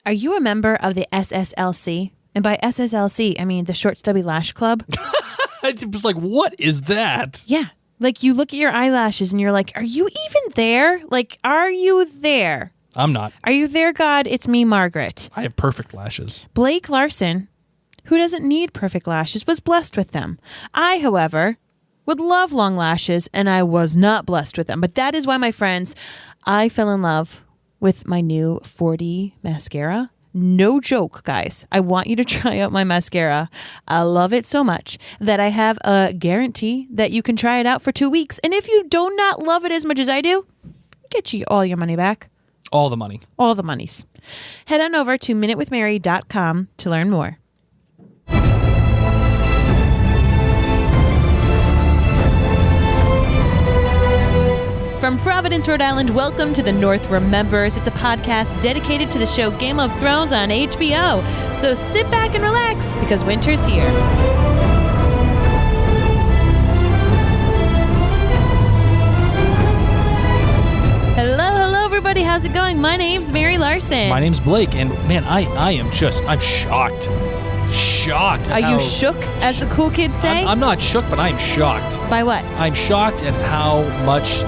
Are you a member of the SSLC? And by SSLC, I mean the Short Stubby Lash Club. I was like, what is that? Yeah. Like you look at your eyelashes and you're like, are you even there? Like, are you there? I'm not. Are you there, God? It's me, Margaret. I have perfect lashes. Blake Larson, who doesn't need perfect lashes, was blessed with them. I, however, would love long lashes, and I was not blessed with them. But that is why, my friends, I fell in love with my new 4D mascara. No joke, guys. I want you to try out my mascara. I love it so much that I have a guarantee that you can try it out for 2 weeks. And if you do not love it as much as I do, get you all your money back. All the money. All the monies. Head on over to minutewithmary.com to learn more. From Providence, Rhode Island, welcome to The North Remembers. It's a podcast dedicated to the show Game of Thrones on HBO. So sit back and relax because winter's here. Hello, everybody. How's it going? My name's Mary Larson. My name's Blake, and man, I'm shocked. Shocked. Are you shook, as the cool kids say? I'm not shook, but I'm shocked. By what? I'm shocked at how much,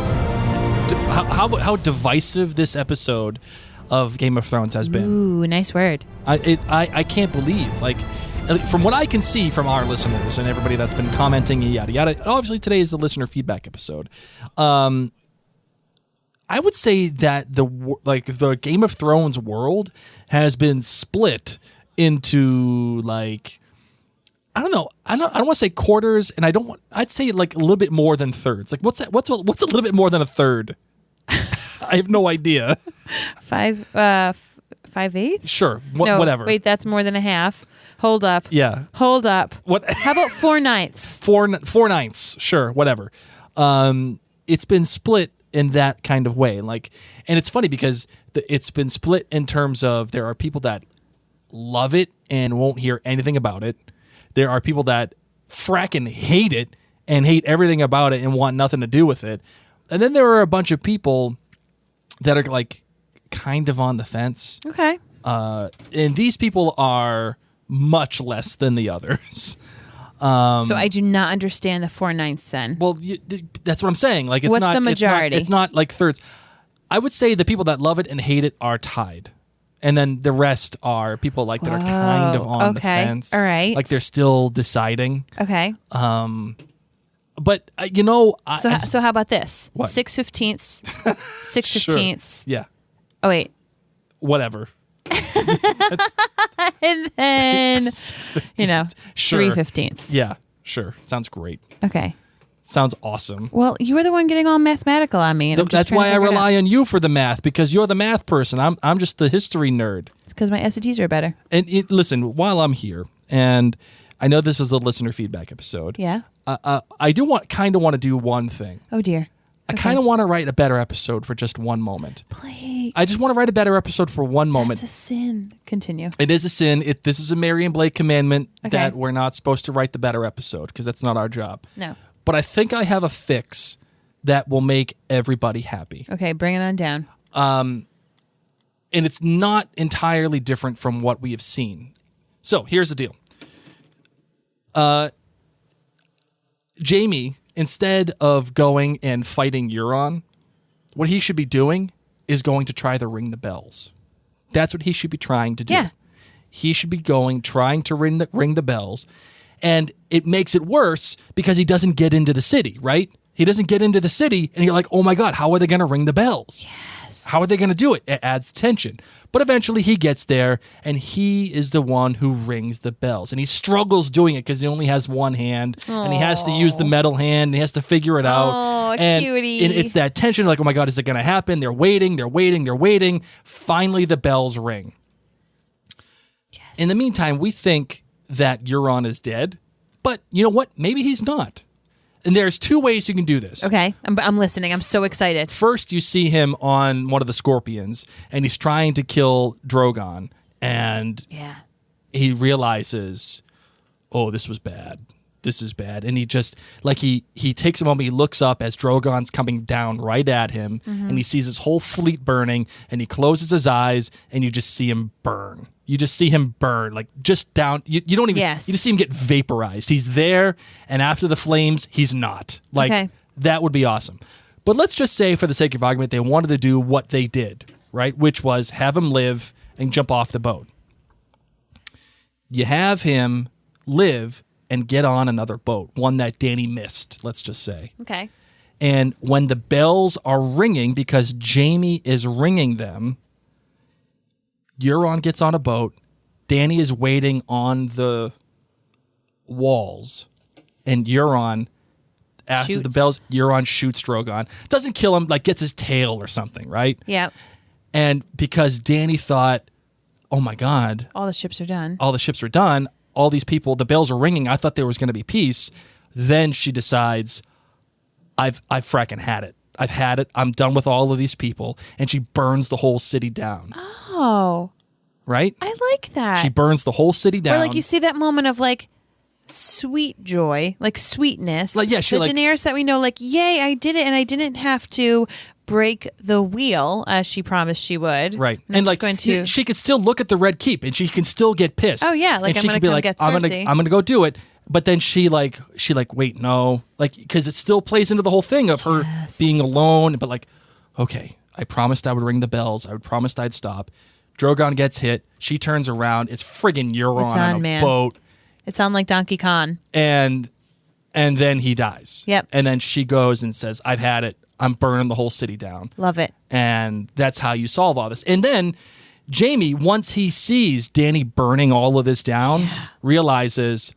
how divisive this episode of Game of Thrones has been. Ooh, nice word. I can't believe, like, from what I can see from our listeners and everybody that's been commenting, yada yada. Obviously, today is the listener feedback episode. I would say that the Game of Thrones world has been split into, like, I don't know. I don't want to say quarters, and I'd say like a little bit more than thirds. Like, what's that? What's a little bit more than a third? I have no idea. 5/8? Sure. No, whatever. Wait, that's more than a half. Hold up. Yeah. Hold up. What? How about 4/9? 4/9. Sure. Whatever. It's been split in that kind of way. And it's funny because it's been split in terms of there are people that love it and won't hear anything about it. There are people that fracking hate it and hate everything about it and want nothing to do with it. And then there are a bunch of people that are like kind of on the fence. Okay. And these people are much less than the others. So I do not understand the 4/9 then. Well, that's what I'm saying. Like, it's What's not the majority? It's not like thirds. I would say the people that love it and hate it are tied. And then the rest are people like that are kind of on the fence. All right. Like they're still deciding. Okay. But So how about this? What? 6/15ths. 6/15ths. Yeah. Oh wait. Whatever. And then Sure. 3/15ths. Yeah. Sure. Sounds great. Okay. Sounds awesome. Well, you were the one getting all mathematical on me. And That's why I rely on you for the math, because you're the math person. I'm just the history nerd. It's because my SATs are better. And listen, while I'm here, and I know this was a listener feedback episode. Yeah. I do want to do one thing. Oh dear. I kind of want to write a better episode for just one moment. Blake. I just want to write a better episode for one moment. It's a sin. Continue. It is a sin. This is a Mary and Blake commandment Okay. that we're not supposed to write the better episode because that's not our job. No. But I think I have a fix that will make everybody happy. Okay, bring it on down. And it's not entirely different from what we have seen. So here's the deal. Jaime, instead of going and fighting Euron, what he should be doing is going to try to ring the bells. That's what he should be trying to do. Yeah. He should be trying to ring the bells. And it makes it worse because he doesn't get into the city, right? He doesn't get into the city, and you're like, oh my God, how are they going to ring the bells? Yes. How are they going to do it? It adds tension. But eventually he gets there, and he is the one who rings the bells. And he struggles doing it because he only has one hand, and he has to use the metal hand, and he has to figure it out. Oh, and cutie. It's that tension, like, oh my God, is it going to happen? They're waiting. Finally, the bells ring. Yes. In the meantime, we think that Euron is dead, but you know what? Maybe he's not. And there's two ways you can do this. Okay, I'm listening. I'm so excited. First, you see him on one of the scorpions, and he's trying to kill Drogon, and Yeah. he realizes, oh, this was bad. this is bad. And he just, like, he takes a moment, he looks up as Drogon's coming down right at him, and he sees his whole fleet burning, and he closes his eyes, and you just see him burn. You just see him burn, like, just down. You don't even, Yes. you just see him get vaporized. He's there, and after the flames, he's not. Like, Okay. that would be awesome. But let's just say, for the sake of argument, they wanted to do what they did, right? Which was have him live and jump off the boat. You have him live and get on another boat, one that Dany missed, let's just say. Okay. And when the bells are ringing, because Jaime is ringing them, Euron gets on a boat. Dany is waiting on the walls. And Euron, after the Shoots. bells, Euron shoots Drogon. Doesn't kill him, like gets his tail or something, right? Yeah. And because Dany thought, oh my God, All the ships are done. all the ships are done, all these people, the bells are ringing, I thought there was going to be peace. Then she decides, I've fracking had it. I've had it. I'm done with all of these people. And she burns the whole city down. Oh, Right? I like that. She burns the whole city down. Or like you see that moment of like sweet joy, like sweetness. Like, yeah, she the like- Daenerys that we know, like, yay, I did it, and I didn't have to break the wheel as she promised she would. Right. And I'm like just going to. she could still look at the Red Keep and she can still get pissed. Oh, yeah, like, and I'm she gonna could be come like, get I'm Cersei. gonna go do it. But then she like wait, no, like, because it still plays into the whole thing of her being alone. But like, okay, I promised I would ring the bells. I promised I'd stop. Drogon gets hit. She turns around. It's friggin' Euron It's on on, a man. boat, It's on like Donkey Kong. and then he dies. Yep. And then she goes and says, "I've had it. I'm burning the whole city down." Love it. And that's how you solve all this. And then Jaime, once he sees Dany burning all of this down, realizes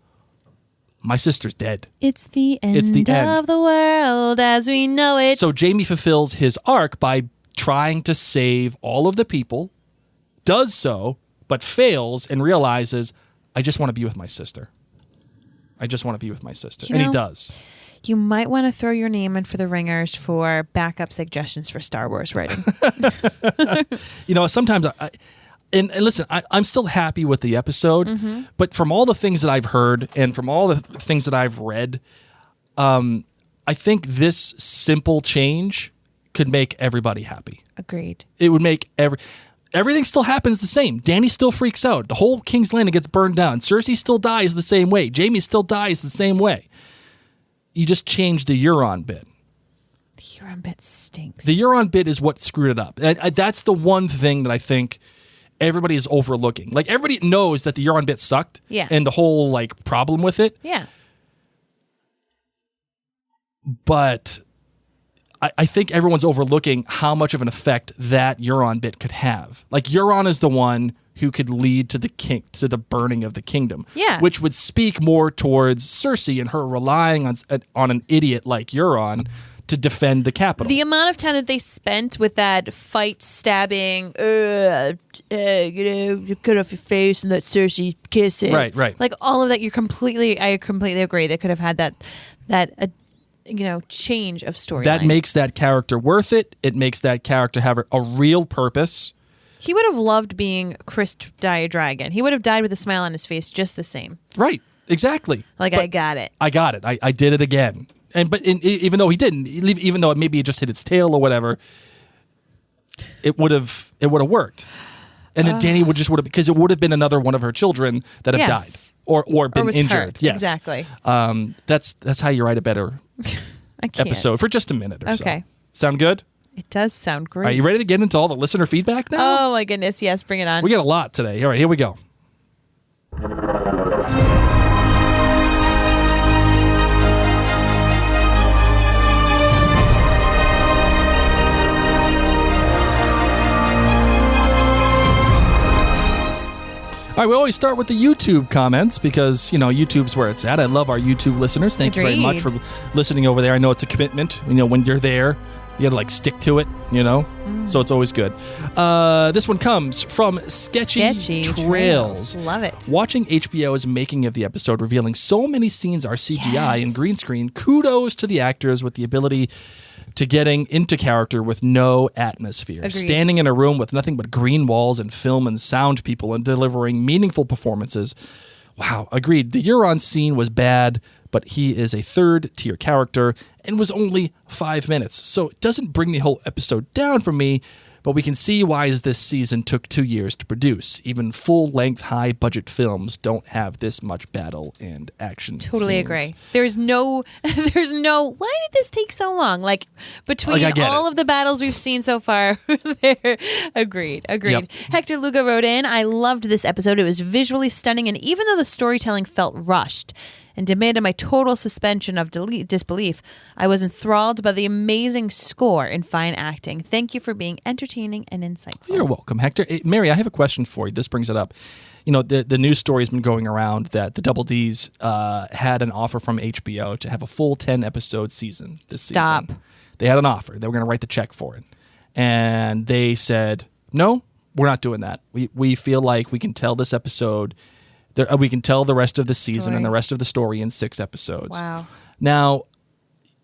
my sister's dead. It's the end It's the end. of the world as we know it. So Jaime fulfills his arc by trying to save all of the people, does so, but fails and realizes, I just want to be with my sister. I just want to be with my sister. You And he know- does. you might want to throw your name in for the ringers for backup suggestions for Star Wars writing. You know, sometimes and listen, I'm still happy with the episode, Mm-hmm. but from all the things that I've heard and from all the things that I've read, I think this simple change could make everybody happy. Agreed. It would make everything still happens the same. Danny still freaks out. The whole King's Landing gets burned down. Cersei still dies the same way. Jaime still dies the same way. You just change the Euron bit. The Euron bit stinks. The Euron bit is what screwed it up. And that's the one thing that I think everybody is overlooking. Like, everybody knows that the Euron bit sucked. Yeah. And the whole, like, problem with it. Yeah. But I think everyone's overlooking how much of an effect that Euron bit could have. Like, Euron is the one who could lead to the burning of the kingdom. Yeah. Which would speak more towards Cersei and her relying on an idiot like Euron to defend the capital. The amount of time that they spent with that fight, stabbing, you cut off your face and let Cersei kiss it. Right. Like all of that, I completely agree. They could have had that change of storyline. that makes that character worth it. It makes that character have a real purpose. He would have loved being Chris Dragon. He would have died with a smile on his face just the same. Right. Exactly. Like, But I got it. I got it. I did it again. Even though he didn't, even though maybe it just hit its tail or whatever, it would have worked. And then Dany would have, because it would have been another one of her children that have died Yes. or been was injured. hurt. Yes, Exactly. That's how you write a better I can't. episode for just a minute or so. Okay. Sound good? It does sound great. Are you ready to get into all the listener feedback now? Oh my goodness! Yes, bring it on. We got a lot today. All right, here we go. All right, we always start with the YouTube comments because, YouTube's where it's at. I love our YouTube listeners. Thank you very much for listening over there. I know it's a commitment. When you're there, you got to stick to it, So it's always good. This one comes from Sketchy Trails. Love it. Watching HBO's making of the episode revealing so many scenes are CGI and green screen. Kudos to the actors with the ability to getting into character with no atmosphere. Agreed. Standing in a room with nothing but green walls and film and sound people and delivering meaningful performances. Wow, agreed. The Euron scene was bad, but he is a third-tier character and was only 5 minutes. So it doesn't bring the whole episode down for me, but we can see why this season took 2 years to produce. Even full-length, high-budget films don't have this much battle and action Totally scenes. agree. There's no, why did this take so long? Like, between I get all it. of the battles we've seen so far, there, agreed. Yep. Hector Luga wrote in, I loved this episode. It was visually stunning, and even though the storytelling felt rushed and demanded my total suspension of disbelief, I was enthralled by the amazing score and fine acting. Thank you for being entertaining and insightful. You're welcome, Hector. Hey, Mary, I have a question for you. This brings it up. You know, the news story has been going around that the Double D's had an offer from HBO to have a full 10-episode season this Stop. season. They had an offer. They were going to write the check for it. And they said, no, we're not doing that. We feel like we can tell this episode, we can tell the rest of the season Story. and the rest of the story in 6 episodes. Wow. Now,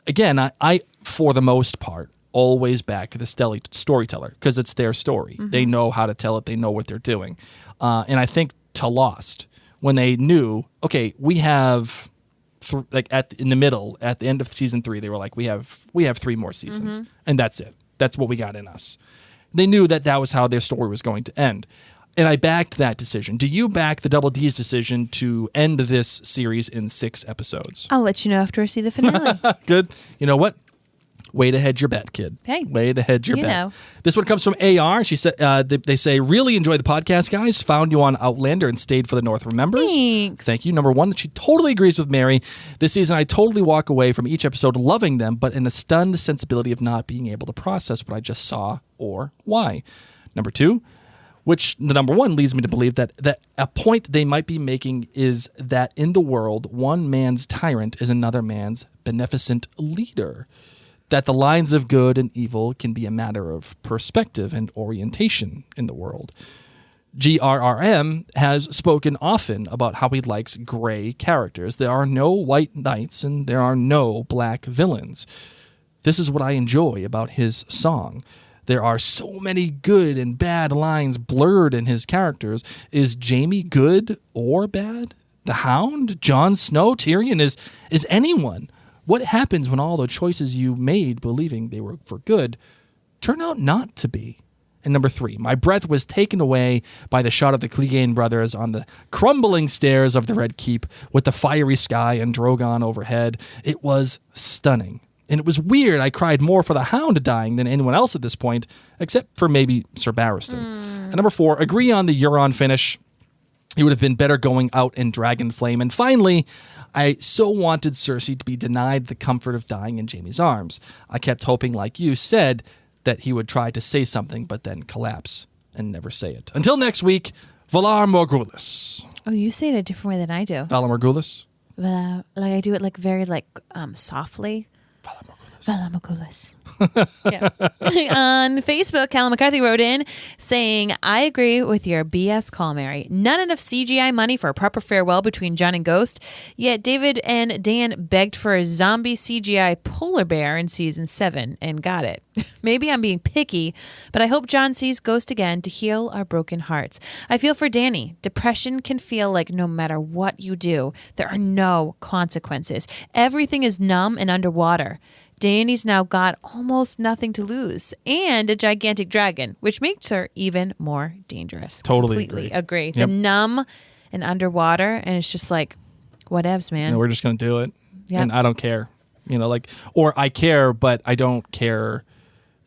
again, I for the most part, always back the storyteller because it's their story. They know how to tell it. They know what they're doing. And I think to Lost, when they knew, okay, we have in the middle, at the end of season 3, they were like, we have 3 more seasons, and that's it. That's what we got in us. They knew that was how their story was going to end. And I backed that decision. Do you back the Double D's decision to end this series in 6 episodes? I'll let you know after I see the finale. Good. You know what? Way to hedge your bet, kid. Hey, way to hedge your you bet. know. This one comes from AR. She said, they say, really enjoyed the podcast, guys. Found you on Outlander and stayed for the North Remembers. Thanks. Thank you. Number 1, she totally agrees with Mary. This season, I totally walk away from each episode loving them, but in a stunned sensibility of not being able to process what I just saw or why. Number 2, which the number 1 leads me to believe that a point they might be making is that in the world, one man's tyrant is another man's beneficent leader. That the lines of good and evil can be a matter of perspective and orientation in the world. GRRM has spoken often about how he likes gray characters. There are no white knights and there are no black villains. This is what I enjoy about his song. There are so many good and bad lines blurred in his characters. Is Jaime good or bad? The Hound? Jon Snow? Tyrion? Is anyone? What happens when all the choices you made believing they were for good turn out not to be? And number 3, my breath was taken away by the shot of the Clegane brothers on the crumbling stairs of the Red Keep with the fiery sky and Drogon overhead. It was stunning. And it was weird. I cried more for the Hound dying than anyone else at this point, except for maybe Sir Barristan. And number 4, agree on the Euron finish. It would have been better going out in Dragonflame. And finally, I so wanted Cersei to be denied the comfort of dying in Jaime's arms. I kept hoping, like you said, that he would try to say something but then collapse and never say it. Until next week, Valar Morghulis. Oh, you say it a different way than I do. Valar Morghulis? Like I do it like very softly. Valar Morghulis. Valar Morghulis. Yeah. On Facebook, Callum McCarthy wrote in saying, I agree with your BS call, Mary. Not enough CGI money for a proper farewell between Jon and Ghost, yet David and Dan begged for a zombie CGI polar bear in season 7 and got it. Maybe I'm being picky, but I hope Jon sees Ghost again to heal our broken hearts. I feel for Dany. Depression can feel like no matter what you do, there are no consequences. Everything is numb and underwater. Dany's now got almost nothing to lose and a gigantic dragon, which makes her even more dangerous. Totally Completely agree. Yep. The numb and underwater, and it's just like, whatevs, man. No, we're just going to do it. Yep. And I don't care. Or I care, but I don't care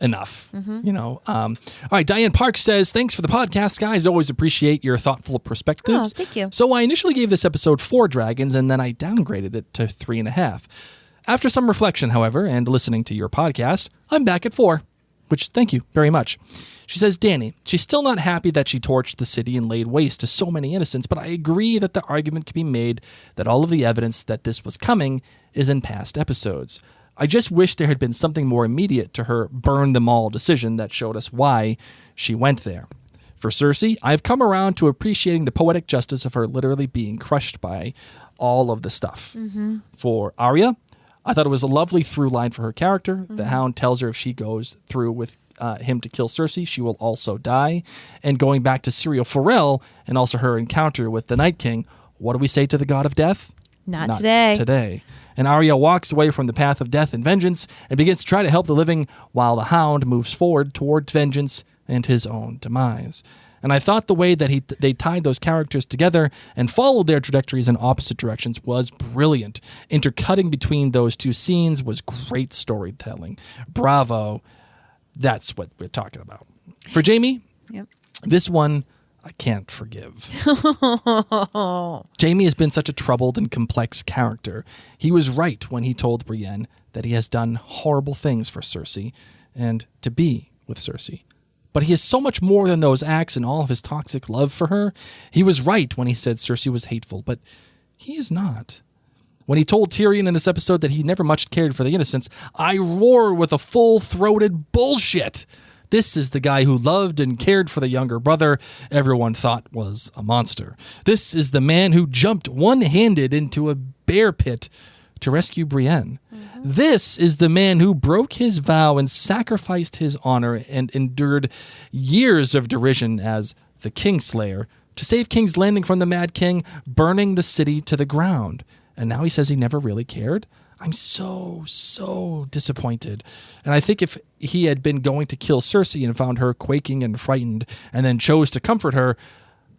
enough. All right, Diane Parks says, thanks for the podcast, guys. Always appreciate your thoughtful perspectives. Oh, thank you. So I initially gave this episode 4 dragons, and then I downgraded it to 3.5. After some reflection, however, and listening to your podcast, I'm back at 4, which thank you very much. She says, Dany, she's still not happy that she torched the city and laid waste to so many innocents, but I agree that the argument can be made that all of the evidence that this was coming is in past episodes. I just wish there had been something more immediate to her burn them all decision that showed us why she went there. For Cersei, I've come around to appreciating the poetic justice of her literally being crushed by all of the stuff. For Arya, I thought it was a lovely through line for her character. The Hound tells her if she goes through with him to kill Cersei, she will also die. And going back to Syrio Forel and also her encounter with the Night King, what do we say to the God of Death? Not today. Today. And Arya walks away from the path of death and vengeance and begins to try to help the living while the Hound moves forward toward vengeance and his own demise. And I thought the way that they tied those characters together and followed their trajectories in opposite directions was brilliant. Intercutting between those two scenes was great storytelling. Bravo. That's what we're talking about. For Jaime, Yep. this one I can't forgive. Jaime has been such a troubled and complex character. He was right when he told Brienne that he has done horrible things for Cersei and to be with Cersei. But he is so much more than those acts and all of his toxic love for her. He was right when he said Cersei was hateful, but he is not. When he told Tyrion in this episode that he never much cared for the innocents, I roar with a full-throated bullshit. This is the guy who loved and cared for the younger brother everyone thought was a monster. This is the man who jumped one-handed into a bear pit to rescue Brienne. This is the man who broke his vow and sacrificed his honor and endured years of derision as the Kingslayer to save King's Landing from the Mad King, burning the city to the ground. And now he says he never really cared? I'm so disappointed. And I think if he had been going to kill Cersei and found her quaking and frightened and then chose to comfort her,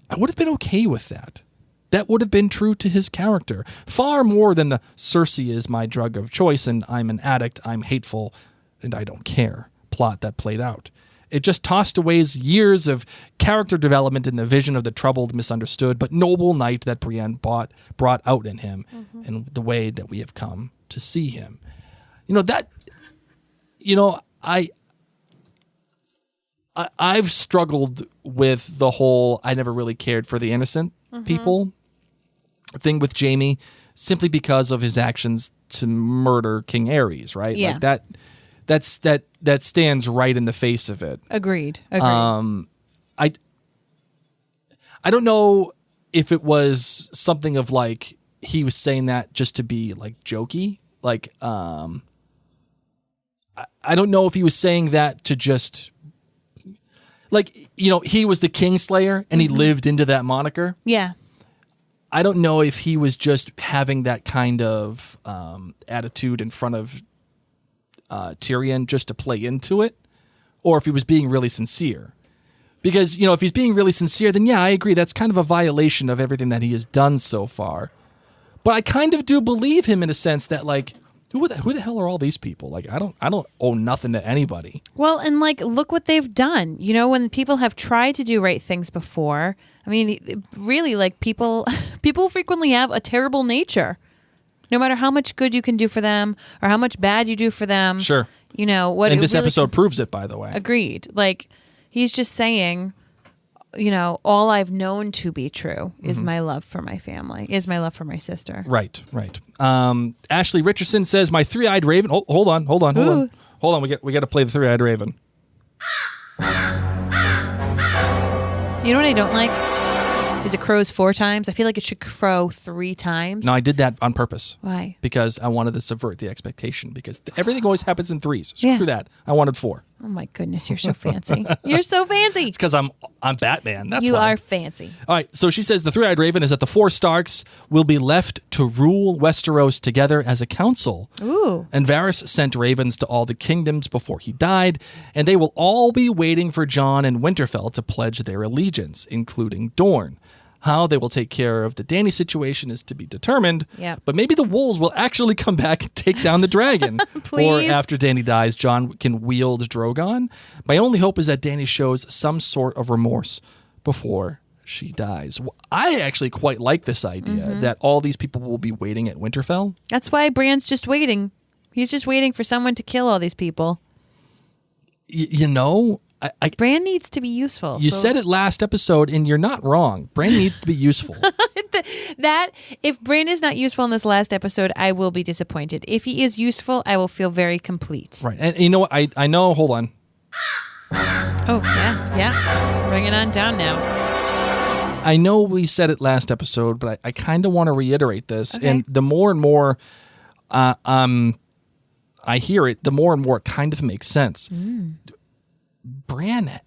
I would have been okay with that. That would have been true to his character, far more than the Cersei is my drug of choice and I'm an addict, I'm hateful, and I don't care plot that played out. It just tossed away years of character development in the vision of the troubled, misunderstood, but noble knight that Brienne brought out in him and the way that we have come to see him. I've struggled with the whole I never really cared for the innocent people thing with Jaime simply because of his actions to murder King Aerys, right? Yeah. Like that stands right in the face of it. Agreed. I don't know if it was something of like he was saying that just to be like jokey. Like I don't know if he was saying that to just like, he was the Kingslayer and he lived into that moniker. Yeah. I don't know if he was just having that kind of attitude in front of Tyrion just to play into it, or if he was being really sincere. Because, if he's being really sincere, then yeah, I agree. That's kind of a violation of everything that he has done so far. But I kind of do believe him in a sense that, like, who the hell are all these people? Like, I don't owe nothing to anybody. Well, and like, look what they've done. When people have tried to do right things before, I mean, really, like people frequently have a terrible nature. No matter how much good you can do for them or how much bad you do for them. Sure. What. And this really episode proves it, by the way. Agreed. Like, he's just saying, all I've known to be true is my love for my family, is my love for my sister. Right. Ashley Richardson says, my three-eyed raven. Oh, hold on. Hold on. We got to play the three-eyed raven. You know what I don't like? Is it crows 4 times? I feel like it should crow 3 times. No, I did that on purpose. Why? Because I wanted to subvert the expectation. Because everything always happens in 3s. Yeah. Screw that. I wanted 4. Oh my goodness, you're so fancy. You're so fancy. It's because I'm Batman. That's you why. are fancy. All right, so she says the three-eyed raven is that the 4 Starks will be left to rule Westeros together as a council. Ooh. And Varys sent ravens to all the kingdoms before he died, and they will all be waiting for Jon and Winterfell to pledge their allegiance, including Dorne. How they will take care of the Dany situation is to be determined. Yep. But maybe the wolves will actually come back and take down the dragon. Please. Or after Dany dies, Jon can wield Drogon. My only hope is that Dany shows some sort of remorse before she dies. I actually quite like this idea that all these people will be waiting at Winterfell. That's why Bran's just waiting. He's just waiting for someone to kill all these people. Bran needs to be useful. You said it last episode, and you're not wrong. Bran needs to be useful. If Bran is not useful in this last episode, I will be disappointed. If he is useful, I will feel very complete. Right. And you know what? I know. Hold on. Oh, yeah. Bring it on down now. I know we said it last episode, but I kind of want to reiterate this. Okay. And the more and more I hear it, the more and more it kind of makes sense. Bran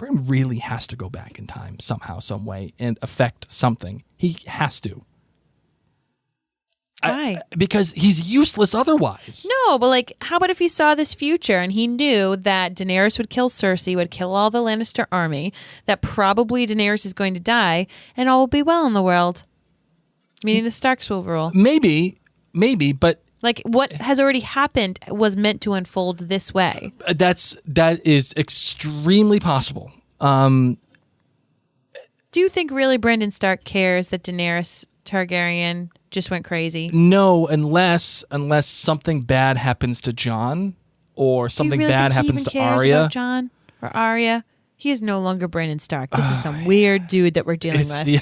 really has to go back in time somehow, some way, and affect something. He has to. Why? Because he's useless otherwise. No, but like, how about if he saw this future and he knew that Daenerys would kill Cersei, would kill all the Lannister army, that probably Daenerys is going to die, and all will be well in the world. Meaning the Starks will rule. Maybe, but Like, what has already happened was meant to unfold this way. that is extremely possible. Do you think really Brandon Stark cares that Daenerys Targaryen just went crazy? No, unless something bad happens to Jon, or something Do you really bad think he happens even to cares Arya. about Jon or Arya? He is no longer Brandon Stark. This is some weird dude that we're dealing with. Yeah,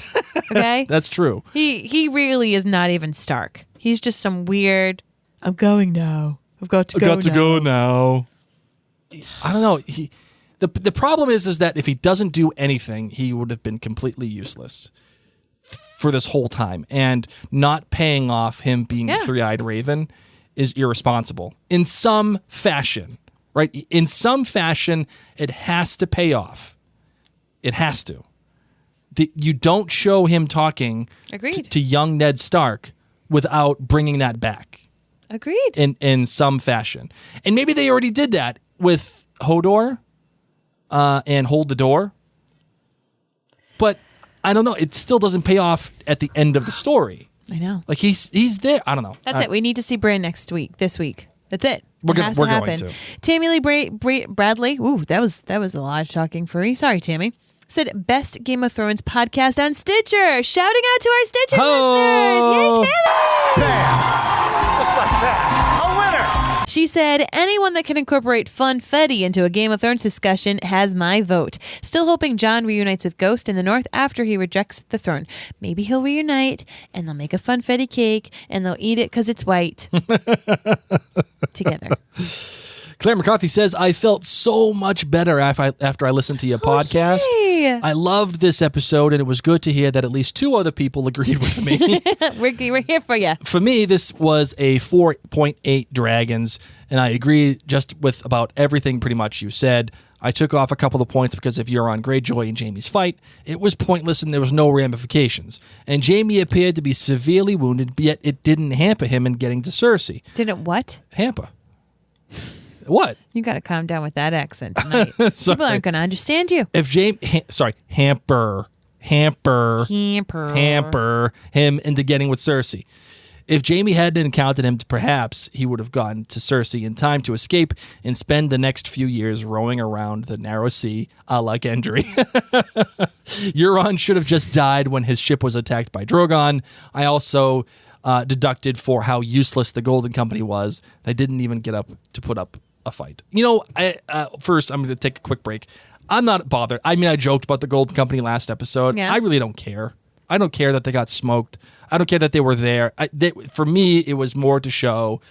Okay? that's true. He really is not even Stark. He's just some weird, I'm going now. I've got to go now. I don't know. The problem is that if he doesn't do anything, he would have been completely useless for this whole time. And not paying off him being the three-eyed raven is irresponsible in some fashion, right? In some fashion, it has to pay off. It has to. You don't show him talking Agreed. to young Ned Stark without bringing that back. Agreed. In some fashion. And maybe they already did that with Hodor and Hold the Door. But I don't know. It still doesn't pay off at the end of the story. I know. Like he's there. I don't know. That's it. We need to see Bran this week. That's it. We're It has going happen. to. Tammy Lee Bradley. Ooh, that was a lot of talking for me. Sorry, Tammy. Said best Game of Thrones podcast on Stitcher. Shouting out to our Stitcher Oh. listeners. Yay, Tammy! Just like that. A winner. She said, anyone that can incorporate funfetti into a Game of Thrones discussion has my vote. Still hoping Jon reunites with Ghost in the North after he rejects the throne. Maybe he'll reunite, and they'll make a funfetti cake, and they'll eat it because it's white. Together. Claire McCarthy says, I felt so much better after I listened to your podcast. Yay. I loved this episode, and it was good to hear that at least 2 other people agreed with me. We're here for you. For me, this was a 4.8 dragons, and I agree just with about everything pretty much you said. I took off a couple of points because of Euron Greyjoy and Jaime's fight. It was pointless and there was no ramifications. And Jaime appeared to be severely wounded, yet it didn't hamper him in getting to Cersei. Didn't what? Hamper. What? You got to calm down with that accent tonight. Sorry. People aren't going to understand you. If hamper him into getting with Cersei. If Jaime hadn't encountered him, perhaps he would have gotten to Cersei in time to escape and spend the next few years rowing around the narrow sea a la Gendry. Euron should have just died when his ship was attacked by Drogon. I also deducted for how useless the Golden Company was. They didn't even get up to put up a fight. First, I'm going to take a quick break. I'm not bothered. I mean, I joked about the Golden Company last episode. Yeah. I really don't care. I don't care that they got smoked. I don't care that they were there. For me, it was more to show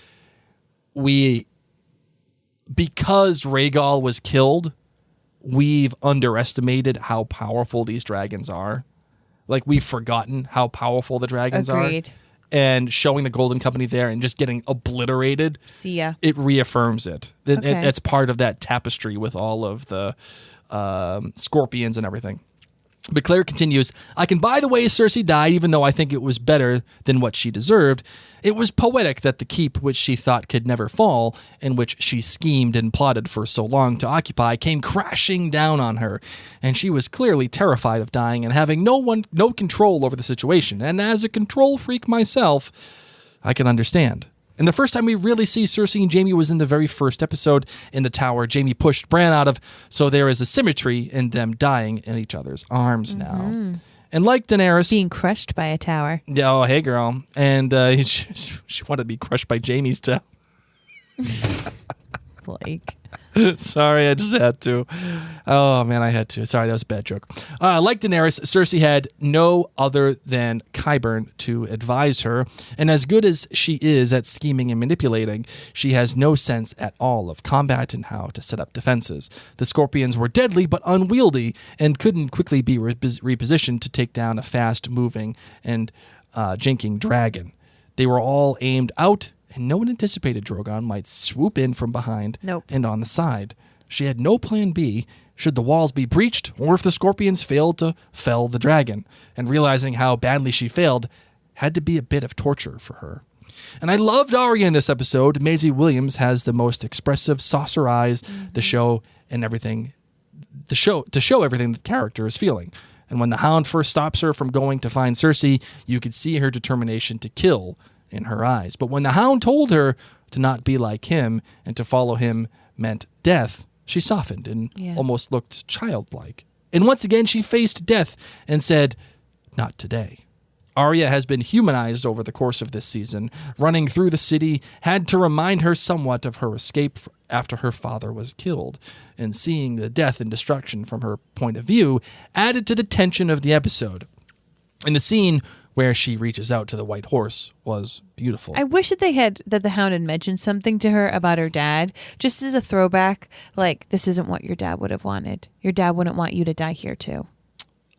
because Rhaegal was killed, we've underestimated how powerful these dragons are. Like, we've forgotten how powerful the dragons Agreed. are. And showing the Golden Company there and just getting obliterated, See ya. it reaffirms it. Okay. It's part of that tapestry with all of the scorpions and everything. But Claire continues, I can buy the way Cersei died, even though I think it was better than what she deserved. It was poetic that the keep, which she thought could never fall, and which she schemed and plotted for so long to occupy, came crashing down on her. And she was clearly terrified of dying and having no control over the situation. And as a control freak myself, I can understand. And the first time we really see Cersei and Jaime was in the very first episode in the tower Jaime pushed Bran out of, so there is a symmetry in them dying in each other's arms now. And like Daenerys... Being crushed by a tower. Oh, hey, girl. And she wanted to be crushed by Jaime's too. Like... Sorry, I just had to. Oh, man, I had to. Sorry, that was a bad joke. Like Daenerys, Cersei had no other than Qyburn to advise her. And as good as she is at scheming and manipulating, she has no sense at all of combat and how to set up defenses. The Scorpions were deadly but unwieldy and couldn't quickly be repositioned to take down a fast-moving and jinking dragon. They were all aimed out, and no one anticipated Drogon might swoop in from behind and on the side. She had no plan B should the walls be breached or if the Scorpions failed to fell the dragon, and realizing how badly she failed had to be a bit of torture for her. And I loved Arya in this episode. Maisie Williams has the most expressive, saucer eyes, the show and everything. To show everything the character is feeling. And when the Hound first stops her from going to find Cersei, you could see her determination to kill in her eyes. But when the Hound told her to not be like him and to follow him meant death, she softened and almost looked childlike. And once again, she faced death and said, "Not today." Arya has been humanized over the course of this season. Running through the city had to remind her somewhat of her escape after her father was killed. And seeing the death and destruction from her point of view added to the tension of the episode. And the scene where she reaches out to the white horse was beautiful. I wish that the Hound had mentioned something to her about her dad, just as a throwback. Like, this isn't what your dad would have wanted. Your dad wouldn't want you to die here too.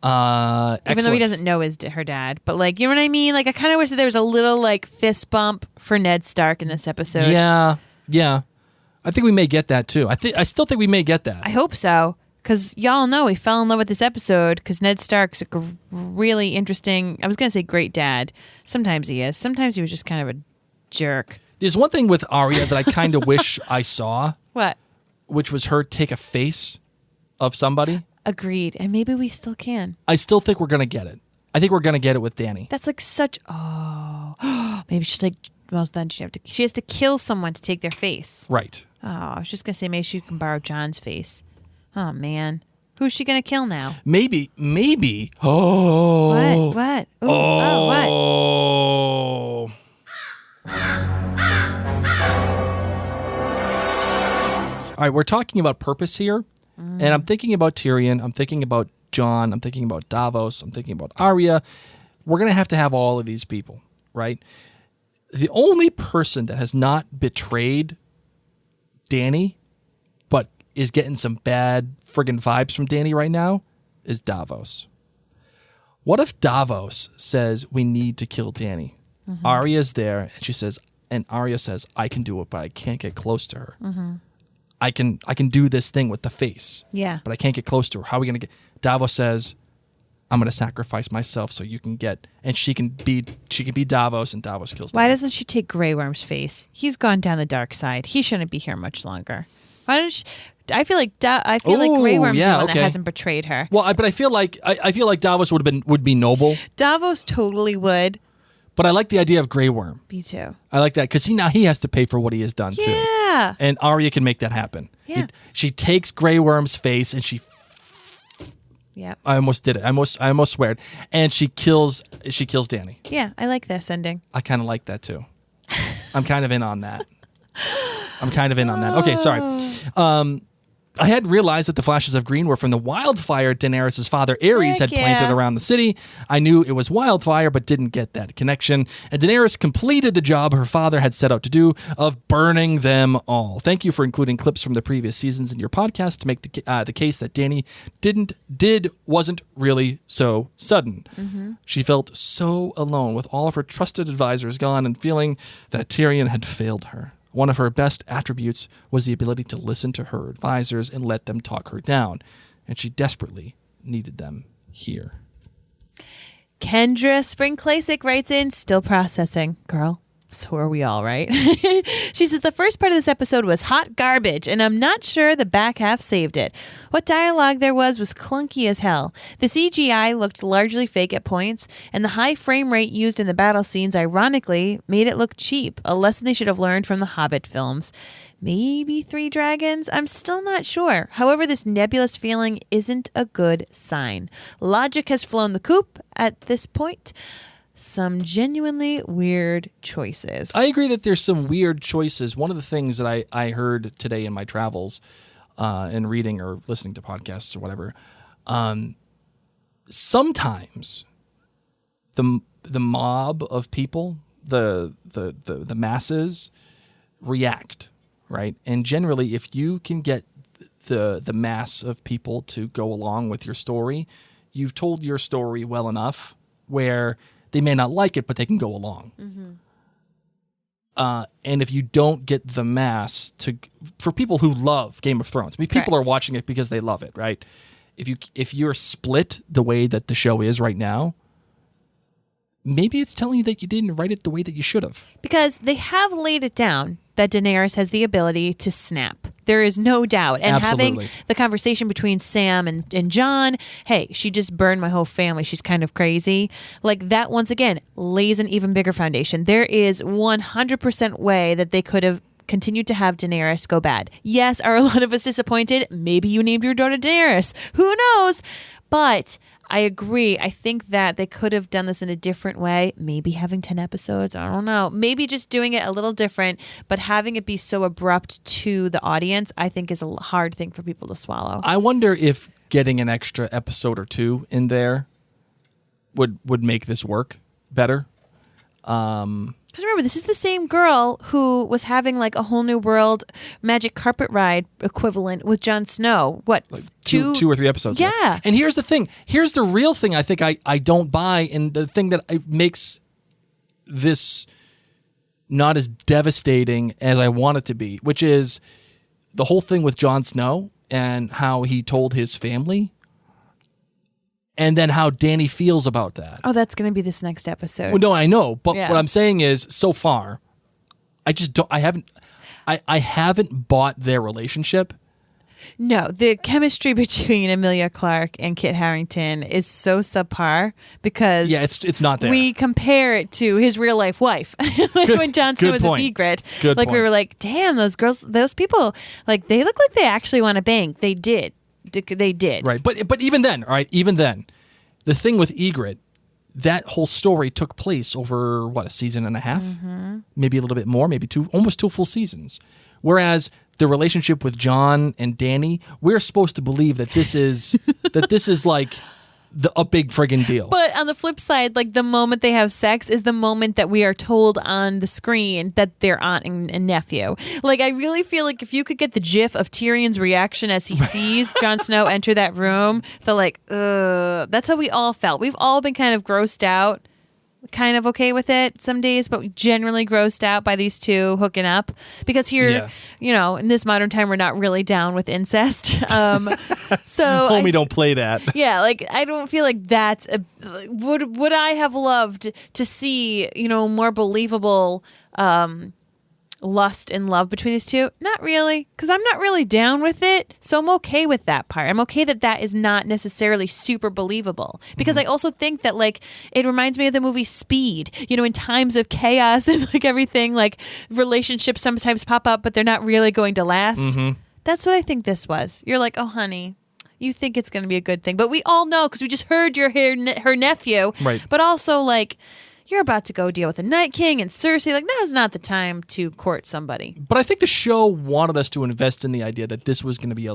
Even though he doesn't know her dad, but like, you know what I mean? Like, I kind of wish that there was a little like fist bump for Ned Stark in this episode. Yeah. I think we may get that too. I still think we may get that. I hope so, because y'all know we fell in love with this episode because Ned Stark's a really interesting. I was gonna say great dad. Sometimes he is. Sometimes he was just kind of a jerk. There's one thing with Arya that I kind of wish I saw. What? Which was her take a face of somebody. Agreed. And maybe we still can. I still think we're going to get it. I think we're going to get it with Dany. That's like such... Oh. Maybe she's like... Well, then she has to kill someone to take their face. Right. Oh, I was just going to say maybe she can borrow John's face. Oh, man. Who's she going to kill now? Maybe. Oh. What? Ooh, what? All right, we're talking about purpose here. And I'm thinking about Tyrion. I'm thinking about Jon. I'm thinking about Davos. I'm thinking about Arya. We're going to have all of these people, right? The only person that has not betrayed Dany, but is getting some bad friggin' vibes from Dany right now, is Davos. What if Davos says we need to kill Dany? Arya's there, and Arya says, I can do it, but I can't get close to her. I can do this thing with the face. Yeah. But I can't get close to her. How are we going to get... Davos says, I'm going to sacrifice myself so you can get... And she can be Davos, and Davos kills Davos. Why doesn't she take Grey Worm's face? He's gone down the dark side. He shouldn't be here much longer. Why don't she... I feel like Grey Worm's the one that hasn't betrayed her. Well, but I feel like Davos would be noble. Davos totally would. But I like the idea of Grey Worm. Me too. I like that because he has to pay for what he has done too. Yeah. And Arya can make that happen. Yeah. She takes Grey Worm's face and she. Yeah. I almost did it. I almost swear it. And she kills Dany. Yeah, I like this ending. I kind of like that too. I'm kind of in on that. Okay, sorry. I hadn't realized that the flashes of green were from the wildfire Daenerys' father Aerys had planted around the city. I knew it was wildfire, but didn't get that connection. And Daenerys completed the job her father had set out to do of burning them all. Thank you for including clips from the previous seasons in your podcast to make the case that Dany wasn't really so sudden. She felt so alone with all of her trusted advisors gone and feeling that Tyrion had failed her. One of her best attributes was the ability to listen to her advisors and let them talk her down, and she desperately needed them here. Kendra Spring Classic writes in, still processing. Girl, so are we all, right? She says, the first part of this episode was hot garbage, and I'm not sure the back half saved it. What dialogue there was clunky as hell. The CGI looked largely fake at points, and the high frame rate used in the battle scenes ironically made it look cheap, a lesson they should have learned from the Hobbit films. Maybe 3 dragons? I'm still not sure. However, this nebulous feeling isn't a good sign. Logic has flown the coop at this point. Some genuinely weird choices. I agree that there's some weird choices. One of the things that I heard today in my travels, in reading or listening to podcasts or whatever, sometimes the mob of people, the masses, react, right? And generally, if you can get the mass of people to go along with your story, you've told your story well enough where they may not like it, but they can go along. And if you don't get the mass for people who love Game of Thrones, I mean, people are watching it because they love it, right? If you're split the way that the show is right now, maybe it's telling you that you didn't write it the way that you should have. Because they have laid it down that Daenerys has the ability to snap. There is no doubt. And Absolutely. having the conversation between Sam and Jon, hey, she just burned my whole family. She's kind of crazy. Like that, once again, lays an even bigger foundation. There is 100% way that they could have continued to have Daenerys go bad. Yes, are a lot of us disappointed? Maybe you named your daughter Daenerys. Who knows? But I agree. I think that they could have done this in a different way. Maybe having 10 episodes. I don't know. Maybe just doing it a little different, but having it be so abrupt to the audience, I think is a hard thing for people to swallow. I wonder if getting an extra episode or two in there would make this work better. Because remember, this is the same girl who was having like a whole new world magic carpet ride equivalent with Jon Snow. What, Two or three episodes ago. Yeah. And here's the thing. Here's the real thing I think I don't buy, and the thing that makes this not as devastating as I want it to be, which is the whole thing with Jon Snow and how he told his family, and then how Dany feels about that. Oh, that's going to be this next episode. Well, no, I know, but Yeah. what I'm saying is, so far, I just don't. I haven't bought their relationship. No, the chemistry between Emilia Clarke and Kit Harington is so subpar because Yeah, it's not there. we compare it to his real life wife. When Jon Snow good was point. with Ygritte. Good like we point. were like, damn, those girls, those people, like they look like they actually want to bang. They did. They did. Right, but even then, all right, even then, the thing with Ygritte, that whole story took place over what, a season and a half, maybe a little bit more, maybe almost two full seasons. Whereas the relationship with Jon and Dany, we're supposed to believe that this is like a big friggin' deal. But on the flip side, like the moment they have sex is the moment that we are told on the screen that they're aunt and nephew. Like I really feel like if you could get the gif of Tyrion's reaction as he sees Jon Snow enter that room, they're like, that's how we all felt. We've all been kind of grossed out. Kind of okay with it some days, but generally grossed out by these two hooking up because here, Yeah. you know, in this modern time, we're not really down with incest. So Homie, don't play that. yeah, like I don't feel like that's would I have loved to see, you know, more believable lust and love between these two? Not really, because I'm not really down with it. So I'm okay with that part. I'm okay that that is not necessarily super believable because I also think that like it reminds me of the movie Speed. You know, in times of chaos and like everything, like relationships sometimes pop up, but they're not really going to last. That's what I think this was. You're like, oh, honey. You think it's going to be a good thing, but we all know because we just heard her nephew. Right. But also, like, you're about to go deal with the Night King and Cersei. Like, now's not the time to court somebody. But I think the show wanted us to invest in the idea that this was going to be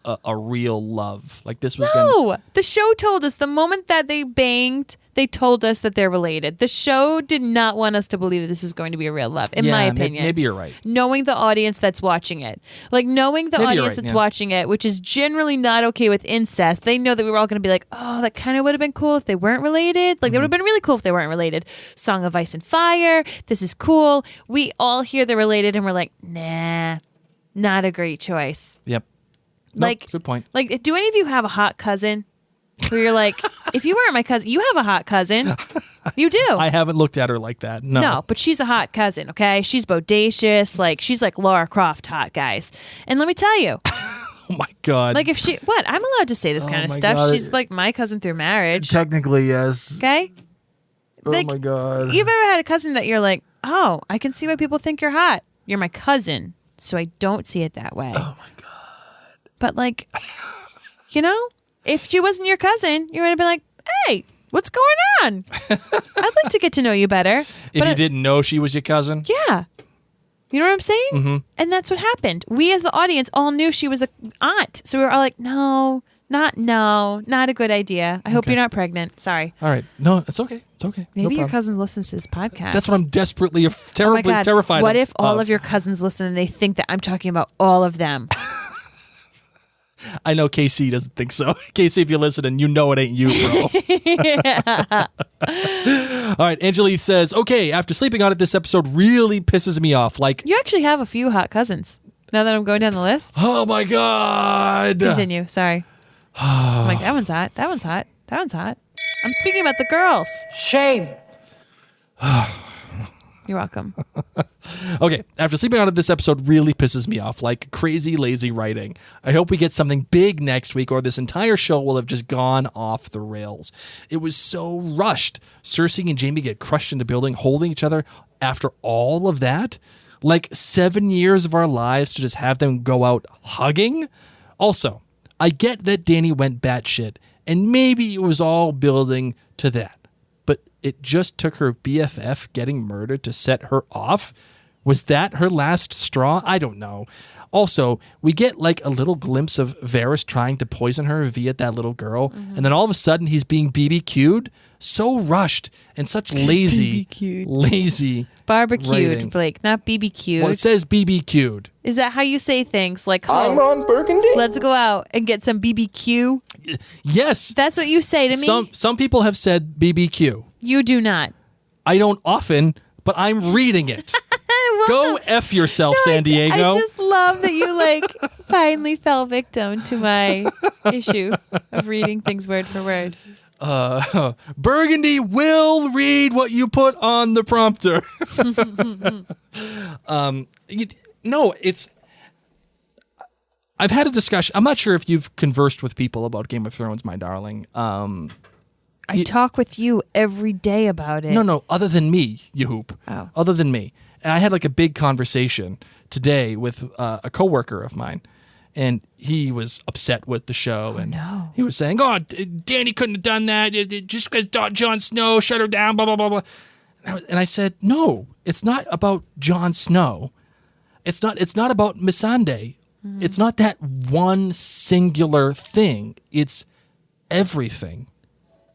a real love. Like this was going to... No, the show told us the moment that they banged, they told us that they're related. The show did not want us to believe that this was going to be a real love, in my opinion. Maybe you're right. Knowing the audience that's watching it. Like, knowing the Maybe you're audience right, that's yeah. watching it, which is generally not okay with incest, they know that we were all going to be like, oh, that kind of would have been cool if they weren't related. Like, that would have been really cool if they weren't related. Song of Ice and Fire, this is cool. We all hear they're related, and we're like, nah, not a great choice. Yep. Like, Nope, good point. Like, do any of you have a hot cousin? Where you're like, if you weren't my cousin, you have a hot cousin. You do. I haven't looked at her like that. No, but she's a hot cousin, okay? She's bodacious. Like, she's like Lara Croft hot, guys. And let me tell you, Oh my God. like, if she, what? I'm allowed to say this kind of my stuff. God. She's like my cousin through marriage, Technically, yes. okay? Like, Oh my God. you've ever had a cousin that you're like, oh, I can see why people think you're hot. You're my cousin, so I don't see it that way. Oh, my God. But, like, you know, if she wasn't your cousin, you would have been like, hey, what's going on? I'd like to get to know you better. If But you didn't know she was your cousin? yeah. You know what I'm saying? Mm-hmm. And that's what happened. We as the audience all knew she was an aunt. So we were all like, no, not a good idea. I hope you're not pregnant. Sorry. All right. No, it's okay. It's okay. Maybe no your problem. cousin listens to this podcast. That's what I'm desperately, Oh my terribly God. terrified What of. if all of your cousins listen and they think that I'm talking about all of them? I know KC doesn't think so. KC, if you're listening, you know it ain't you, bro. All right. Angelique says, okay, after sleeping on it, this episode really pisses me off. Like, You actually have a few hot cousins. Now that I'm going down the list. oh my God. Continue. Sorry. I'm like, that one's hot. That one's hot. That one's hot. I'm speaking about the girls. Shame. You're welcome. Okay, after sleeping on it, this episode really pisses me off, like crazy lazy writing. I hope we get something big next week, or this entire show will have just gone off the rails. It was so rushed. Cersei and Jaime get crushed into building, holding each other after all of that. Like 7 years of our lives to just have them go out hugging. Also, I get that Dany went batshit, and maybe it was all building to that. But it just took her BFF getting murdered to set her off? Was that her last straw? I don't know. Also, we get like a little glimpse of Varys trying to poison her via that little girl, and then all of a sudden he's being BBQ'd. So rushed and such lazy, lazy Barbecued, writing. Blake, not BBQ'd. Well, it says BBQ'd. Is that how you say things? Like, I'm on Burgundy. let's go out and get some BBQ? Yes. That's what you say to me? Some people have said BBQ. You do not. I don't often, but I'm reading it. Go F yourself, San Diego. I just love that you like finally fell victim to my issue of reading things word for word. Burgundy will read what you put on the prompter. It's. I've had a discussion. I'm not sure if you've conversed with people about Game of Thrones, my darling. I talk with you every day about it. No, other than me, you hoop. Oh. Other than me. And I had like a big conversation today with a coworker of mine, and he was upset with the show. And no. he was saying, "Oh, Dany couldn't have done that just because Jon Snow shut her down." Blah blah blah blah. And I said, "No, it's not about Jon Snow. It's not about Missandei. It's not that one singular thing. It's everything.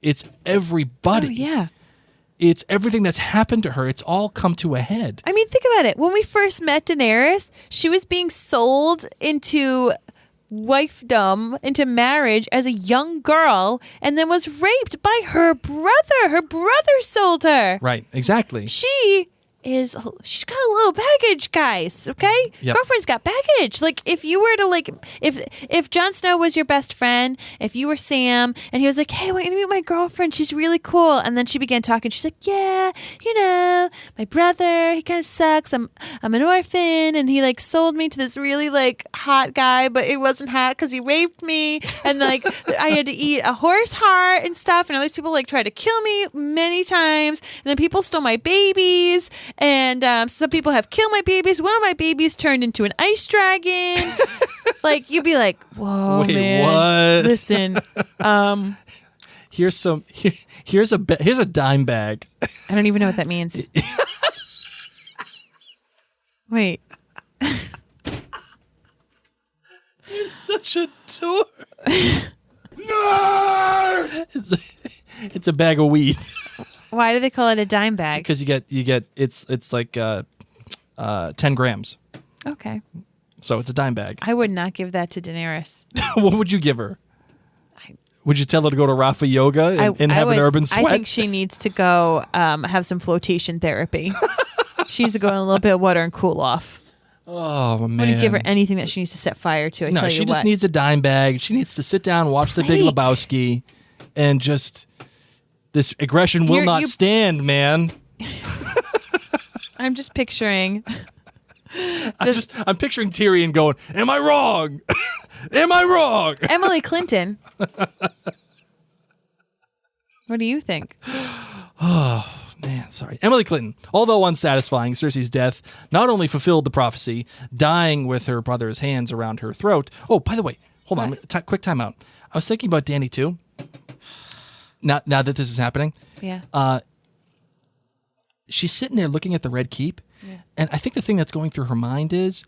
It's everybody. Oh, yeah. It's everything that's happened to her. It's all come to a head." I mean, think about it. When we first met Daenerys, she was being sold into wifedom, into marriage as a young girl, and then was raped by her brother. Her brother sold her. Right, exactly. She's got a little baggage, guys, okay? Yep. Girlfriend's got baggage. Like, if you were to, like, if Jon Snow was your best friend, if you were Sam, and he was like, "Hey, I want you to meet my girlfriend, she's really cool," and then she began talking, she's like, "Yeah, my brother, he kind of sucks, I'm an orphan, and he, like, sold me to this really, like, hot guy, but it wasn't hot because he raped me, and, like, I had to eat a horse heart and stuff, and all these people, like, tried to kill me many times, and then people stole my babies, and some people have killed my babies. One of my babies turned into an ice dragon." Like, you'd be like, "Whoa, Wait, man. what? Listen, Here's a dime bag. I don't even know what that means." Wait. Such a tour. It's a bag of weed. Why do they call it a dime bag? Because you get it's like 10 grams. Okay. So it's a dime bag. I would not give that to Daenerys. What would you give her? Would you tell her to go to Rafa Yoga and have an urban sweat? I think she needs to go have some flotation therapy. She needs to go in a little bit of water and cool off. Oh, man. I wouldn't give her anything that she needs to set fire to. No, she just needs a dime bag. She needs to sit down, watch The Big Lebowski, and just... This aggression will not stand, man. I'm just picturing... I'm picturing Tyrion going, "Am I wrong? Am I wrong?" Emily Clinton. What do you think? Man, sorry. Emily Clinton, although unsatisfying, Cersei's death not only fulfilled the prophecy, dying with her brother's hands around her throat. Oh, by the way, hold on, quick timeout. I was thinking about Dany too. Now that this is happening, Yeah. She's sitting there looking at the Red Keep, and I think the thing that's going through her mind is,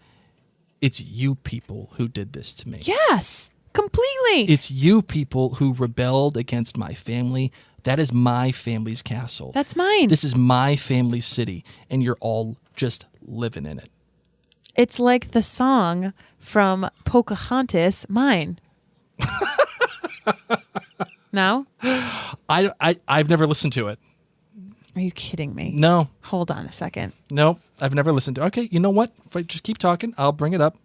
it's you people who did this to me. Yes, completely. It's you people who rebelled against my family. That is my family's castle. That's mine. This is my family's city, and you're all just living in it. It's like the song from Pocahontas, Mine. No? I've never listened to it. Are you kidding me? No, Hold on a second. no, I've never listened to it. Okay, you know what? If I just keep talking, I'll bring it up.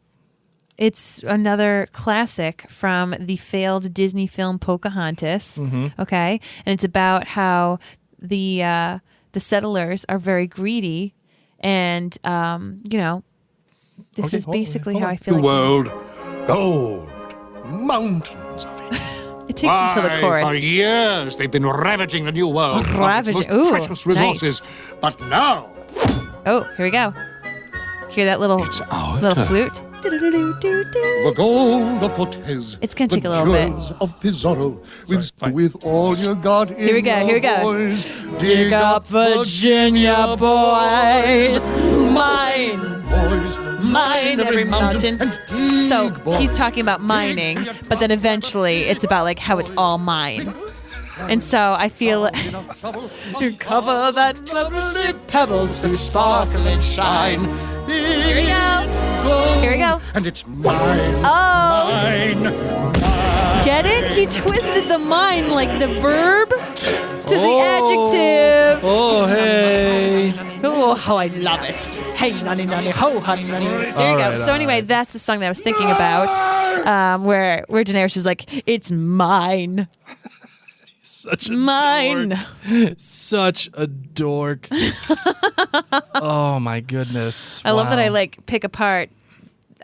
It's another classic from the failed Disney film Pocahontas. Mm-hmm. Okay, and it's about how the the settlers are very greedy, and this Okay, is hold on, basically hold how on. I feel The like world, gold, mountains of it. it takes until the Why, chorus. for years they've been ravaging the new world of its Ravaging. most Ooh, precious resources. But now Oh, here we go. Hear that little it's our little turn. flute? The gold of Cortez. It's gonna the take a little bit. jewels of Pizarro. fine. With all you got in Here we go, here we go. boys, Dig up Virginia, boys. Mine. boys. Mine every mountain. And dig, So boys. he's talking about mining, but then eventually it's about like how it's all mine. And so I feel cover that lovely pebbles through sparkling shine. Here we go. Here we go. And it's mine. Oh, Mine. get it? He twisted the mine like the verb to the adjective. Oh, hey. Oh, how I love it. Hey, nunny, nunny, ho, honey, nunny. There you go. right, So all anyway, that's the song that I was thinking about, where Daenerys was like, it's mine. Such a Mine. dork. Such a dork. Oh my goodness. I love that Wow. I like pick apart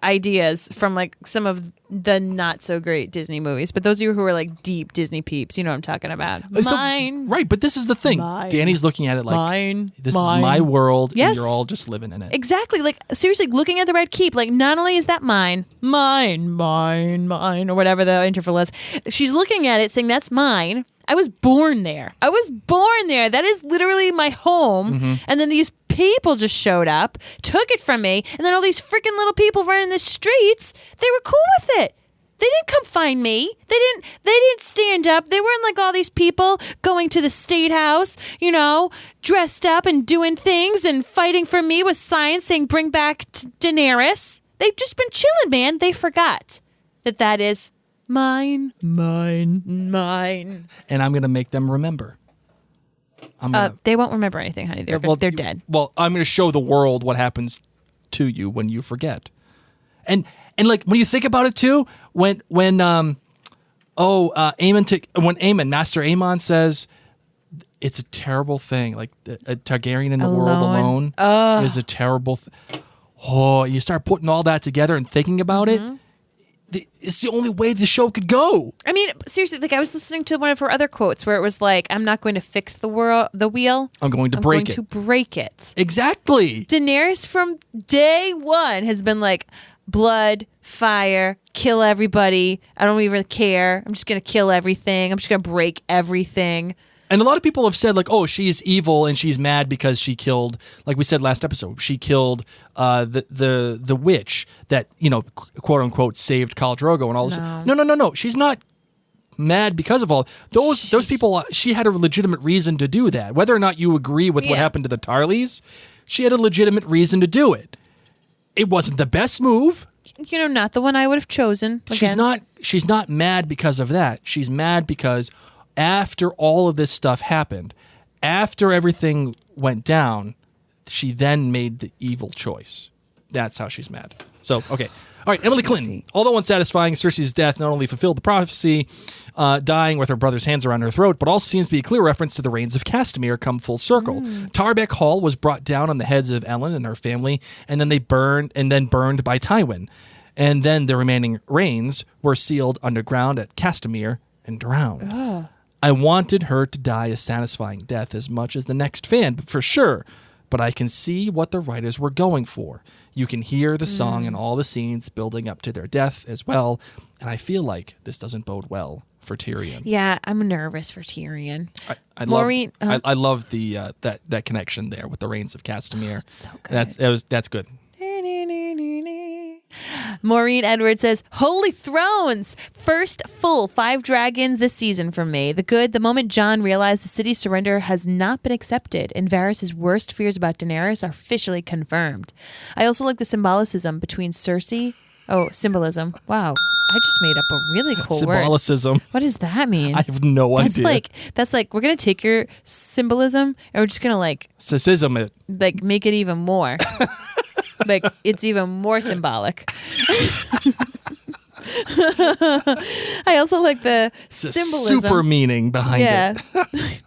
ideas from like some of the not so great Disney movies. But those of you who are like deep Disney peeps, you know what I'm talking about. So- Mine. right, but this is the thing. Mine. Danny's looking at it like Mine. this Mine. is my world Yes. and you're all just living in it. Exactly. Like, seriously, looking at the Red Keep, like, not only is that mine, mine, or whatever the interval is, she's looking at it saying, that's mine. I was born there. That is literally my home. And then these people just showed up, took it from me, and then all these freaking little people running the streets, they were cool with it. They didn't come find me. They didn't stand up. They weren't like all these people going to the state house, dressed up and doing things and fighting for me with signs saying bring back Daenerys. They've just been chilling, man. They forgot that is mine. And I'm going to make them remember. I'm gonna, They won't remember anything, honey. They're dead. Well, I'm going to show the world what happens to you when you forget. And like when you think about it too, when Master Aemon says it's a terrible thing, like a Targaryen in the world alone is a terrible you start putting all that together and thinking about it. It's the only way the show could go. I mean, seriously, like I was listening to one of her other quotes where it was like, I'm not going to fix the wheel. I'm going to break it. to break it. Exactly. Daenerys from day one has been like, blood, fire, kill everybody. I don't even care. I'm just going to kill everything. I'm just going to break everything. And a lot of people have said, like, oh, she's evil and she's mad because she killed, like we said last episode, she killed the witch that, quote unquote, saved Khal Drogo and all this. No. She's not mad because of all those people. She had a legitimate reason to do that. Whether or not you agree with what happened to the Tarleys, she had a legitimate reason to do it. It wasn't the best move. Not the one I would have chosen. Again. She's not mad because of that. She's mad because after all of this stuff happened, after everything went down, she then made the evil choice. That's how she's mad. So, okay. All right, Emily Clinton. Although unsatisfying, Cersei's death not only fulfilled the prophecy, dying with her brother's hands around her throat, but also seems to be a clear reference to the reigns of Castamere come full circle. Tarbeck Hall was brought down on the heads of Ellen and her family, and then burned by Tywin. And then the remaining reigns were sealed underground at Castamere and drowned. I wanted her to die a satisfying death as much as the next fan, for sure. But I can see what the writers were going for. You can hear the song and all the scenes building up to their death as well. And I feel like this doesn't bode well for Tyrion. Yeah, I'm nervous for Tyrion. Maureen, I love the that connection there with the reigns of Castamere. So good. That's good. Maureen Edwards says, Holy Thrones! First full 5 dragons this season from me. The good, the moment Jon realized the city's surrender has not been accepted and Varys' worst fears about Daenerys are officially confirmed. I also like the symbolism between Cersei. Oh, symbolism. Wow. I just made up a really cool word. Symbolicism. What does that mean? I have no idea. That's like we're going to take your symbolism and we're just going to Sysism it. make it even more. Like it's even more symbolic. I also like the symbolism. Super meaning behind it.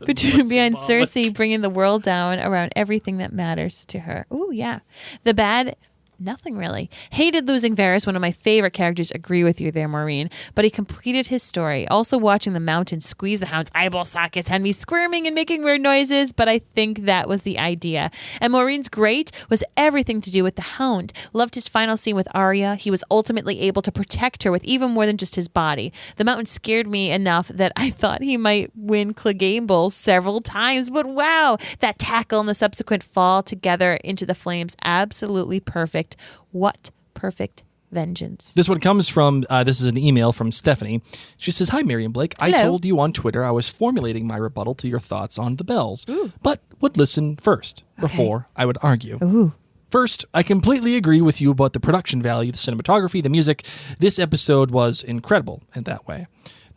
Beyond Cersei bringing the world down around everything that matters to her. Ooh, yeah. The bad, nothing really. Hated losing Varys, one of my favorite characters. Agree with you there, Maureen. But he completed his story. Also watching the Mountain squeeze the Hound's eyeball sockets had me squirming and making weird noises, but I think that was the idea. And Maureen's great was everything to do with the Hound. Loved his final scene with Arya. He was ultimately able to protect her with even more than just his body. The Mountain scared me enough that I thought he might win Clegane several times, but wow, that tackle and the subsequent fall together into the flames, absolutely perfect. What perfect vengeance. This one comes from, this is an email from Stephanie. She says, "Hi, Mary and Blake. I Hello. told you on Twitter I was formulating my rebuttal to your thoughts on the bells, but would listen first before I would argue. Ooh. First, I completely agree with you about the production value, the cinematography, the music. This episode was incredible in that way.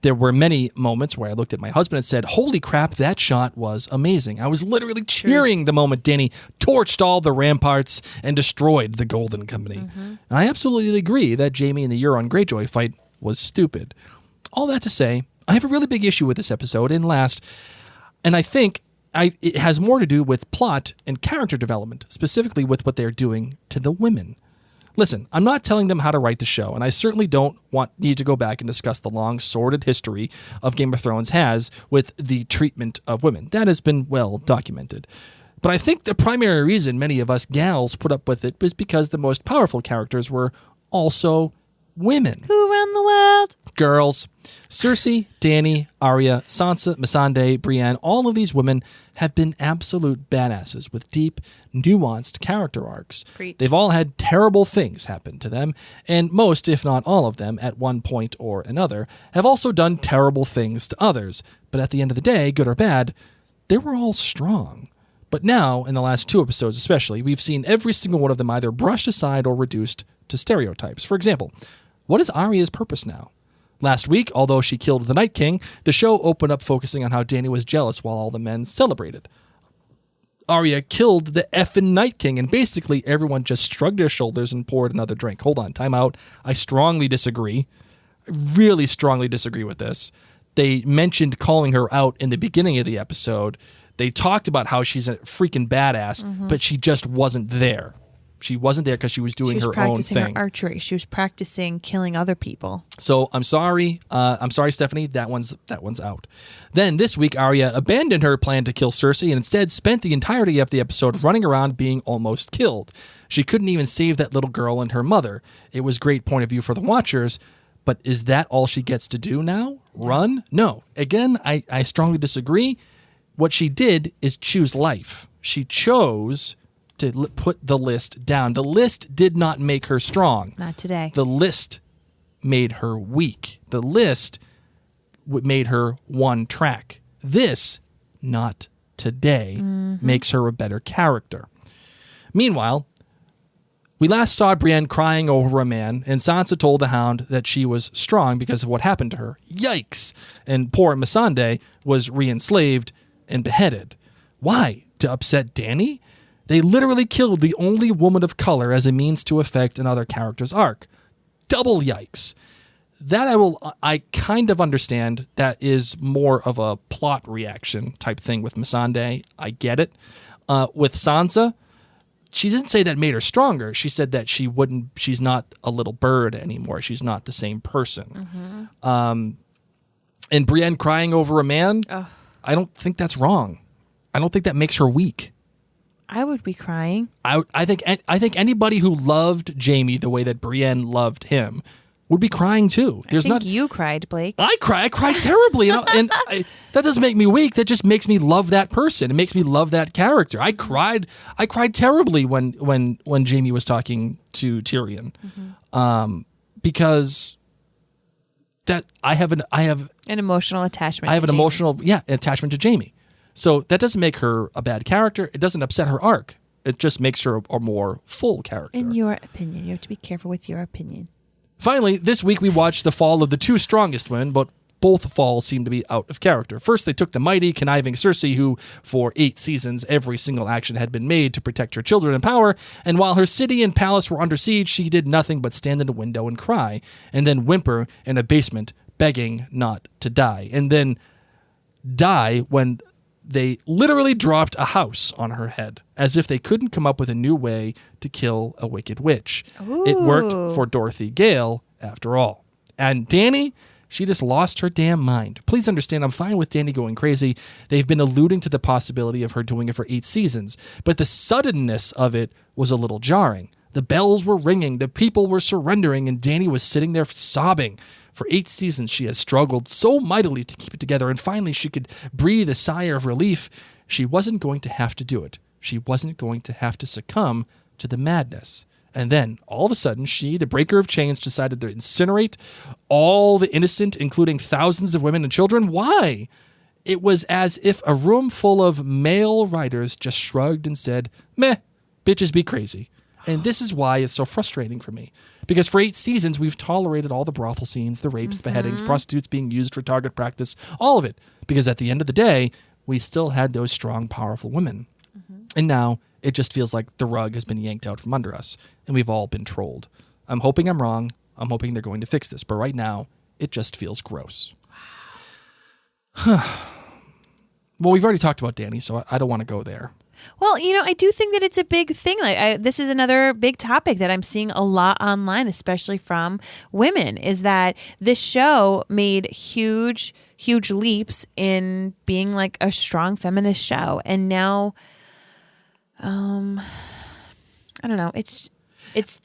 There were many moments where I looked at my husband and said, holy crap, that shot was amazing. I was literally cheering the moment Dany torched all the ramparts and destroyed the Golden Company. And I absolutely agree that Jaime and the Euron Greyjoy fight was stupid. All that to say, I have a really big issue with this episode and I think it has more to do with plot and character development, specifically with what they're doing to the women. Listen, I'm not telling them how to write the show, and I certainly don't need to go back and discuss the long, sordid history of Game of Thrones has with the treatment of women. That has been well documented. But I think the primary reason many of us gals put up with it was because the most powerful characters were also women. Who run the world? Girls. Cersei, Dany, Arya, Sansa, Missandei, Brienne, all of these women have been absolute badasses with deep, nuanced character arcs. Preach. They've all had terrible things happen to them, and most, if not all of them, at one point or another, have also done terrible things to others. But at the end of the day, good or bad, they were all strong. But now, in the last 2 episodes especially, we've seen every single one of them either brushed aside or reduced to stereotypes. For example, what is Arya's purpose now? Last week, although she killed the Night King, the show opened up focusing on how Dany was jealous while all the men celebrated. Arya killed the effing Night King, and basically everyone just shrugged their shoulders and poured another drink. Hold on, time out. I strongly disagree. I really strongly disagree with this. They mentioned calling her out in the beginning of the episode. They talked about how she's a freaking badass, but she just wasn't there. She wasn't there because she was doing her own practicing thing. her archery. She was practicing killing other people. So I'm sorry. I'm sorry, Stephanie. That one's out. Then this week, Arya abandoned her plan to kill Cersei and instead spent the entirety of the episode running around being almost killed. She couldn't even save that little girl and her mother. It was great point of view for the watchers, but is that all she gets to do now? Run? No. Again, I strongly disagree. What she did is choose life. She chose to put the list down. The list did not make her strong. Not today. The list made her weak. The list made her one track. This, not today, makes her a better character. Meanwhile, we last saw Brienne crying over a man, and Sansa told the Hound that she was strong because of what happened to her. Yikes! And poor Missandei was re-enslaved and beheaded. Why? To upset Dany? They literally killed the only woman of color as a means to affect another character's arc. Double yikes. That I kind of understand. That is more of a plot reaction type thing with Missandei. I get it. With Sansa, she didn't say that made her stronger. She said that she's not a little bird anymore. She's not the same person. And Brienne crying over a man, I don't think that's wrong. I don't think that makes her weak. I would be crying. I think anybody who loved Jaime the way that Brienne loved him would be crying too. You cried, Blake. I cried terribly, that doesn't make me weak. That just makes me love that person. It makes me love that character. I cried terribly when Jaime was talking to Tyrion, because that I have an emotional attachment. I have to an Jaime. emotional attachment to Jaime. So that doesn't make her a bad character. It doesn't upset her arc. It just makes her a more full character. In your opinion. You have to be careful with your opinion. Finally, this week we watched the fall of the 2 strongest women, but both falls seem to be out of character. First, they took the mighty, conniving Cersei, who, for 8 seasons, every single action had been made to protect her children and power, and while her city and palace were under siege, she did nothing but stand in a window and cry, and then whimper in a basement, begging not to die, and then die when they literally dropped a house on her head, as if they couldn't come up with a new way to kill a wicked witch. It worked for Dorothy Gale, after all. And Dani, she just lost her damn mind. Please understand, I'm fine with Dani going crazy. They've been alluding to the possibility of her doing it for 8 seasons, but the suddenness of it was a little jarring. The bells were ringing, the people were surrendering, and Dani was sitting there sobbing. For 8 seasons, she has struggled so mightily to keep it together, and finally she could breathe a sigh of relief. She wasn't going to have to do it. She wasn't going to have to succumb to the madness. And then, all of a sudden, she, the breaker of chains, decided to incinerate all the innocent, including thousands of women and children. Why? It was as if a room full of male writers just shrugged and said, meh, bitches be crazy. And this is why it's so frustrating for me. Because for 8 seasons, we've tolerated all the brothel scenes, the rapes, the beheadings, prostitutes being used for target practice, all of it. Because at the end of the day, we still had those strong, powerful women. And now it just feels like the rug has been yanked out from under us, and we've all been trolled. I'm hoping I'm wrong. I'm hoping they're going to fix this. But right now, it just feels gross. Well, we've already talked about Dani, so I don't want to go there. Well, I do think that it's a big thing. This is another big topic that I'm seeing a lot online, especially from women, is that this show made huge, huge leaps in being like a strong feminist show. And now, I don't know. It's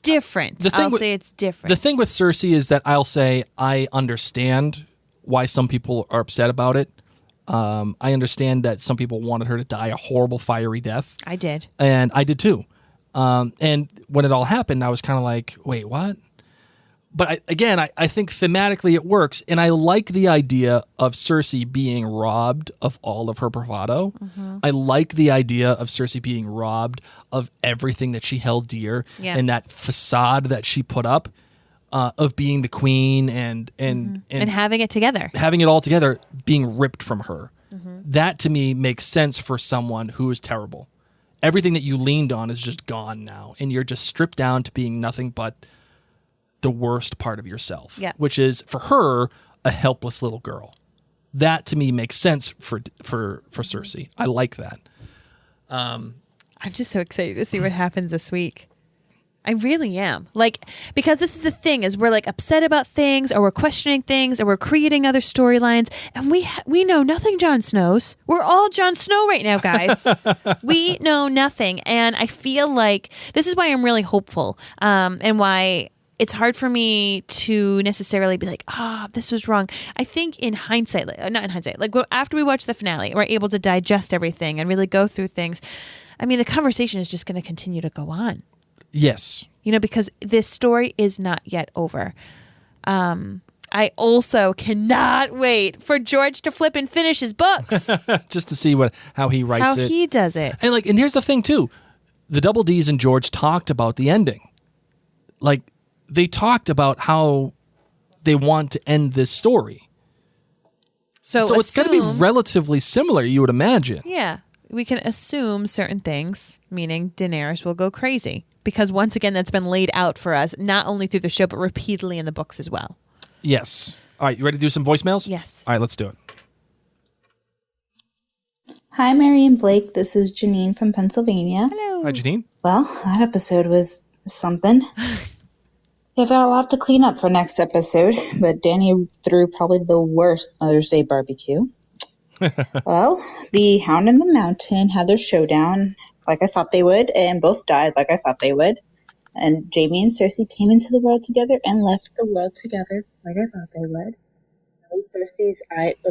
different. I'll say it's different. The thing with Cersei is that I'll say I understand why some people are upset about it. I understand that some people wanted her to die a horrible, fiery death. I did. And I did too. And when it all happened, I was kind of like, wait, what? But I think thematically it works. And I like the idea of Cersei being robbed of all of her bravado. I like the idea of Cersei being robbed of everything that she held dear and that facade that she put up. Of being the queen and having it together. Having it all together, being ripped from her. That to me makes sense for someone who is terrible. Everything that you leaned on is just gone now, and you're just stripped down to being nothing but the worst part of yourself, which is, for her, a helpless little girl. That to me makes sense for Cersei. I like that. I'm just so excited to see what happens this week. I really am. Because this is the thing, is we're upset about things, or we're questioning things, or we're creating other storylines, and we know nothing Jon Snow's. We're all Jon Snow right now, guys. We know nothing. And I feel like this is why I'm really hopeful, and why it's hard for me to necessarily be like, this was wrong. I think in hindsight, not in hindsight, after we watch the finale, we're able to digest everything and really go through things. I mean, the conversation is just going to continue to go on. Yes. Because this story is not yet over. I also cannot wait for George to flip and finish his books. Just to see how he writes it. How he does it. And here's the thing too. The Double D's and George talked about the ending. They talked about how they want to end this story. So it's going to be relatively similar, you would imagine. Yeah. We can assume certain things, meaning Daenerys will go crazy. Because once again, that's been laid out for us, not only through the show, but repeatedly in the books as well. Yes. All right, you ready to do some voicemails? Yes. All right, let's do it. Hi, Mary and Blake. This is Janine from Pennsylvania. Hello. Hi, Janine. Well, that episode was something. They've got a lot to clean up for next episode, but Dani threw probably the worst Mother's Day barbecue. Well, the Hound and the Mountain had their showdown like I thought they would, and both died like I thought they would. And Jaime and Cersei came into the world together and left the world together like I thought they would. At least Cersei's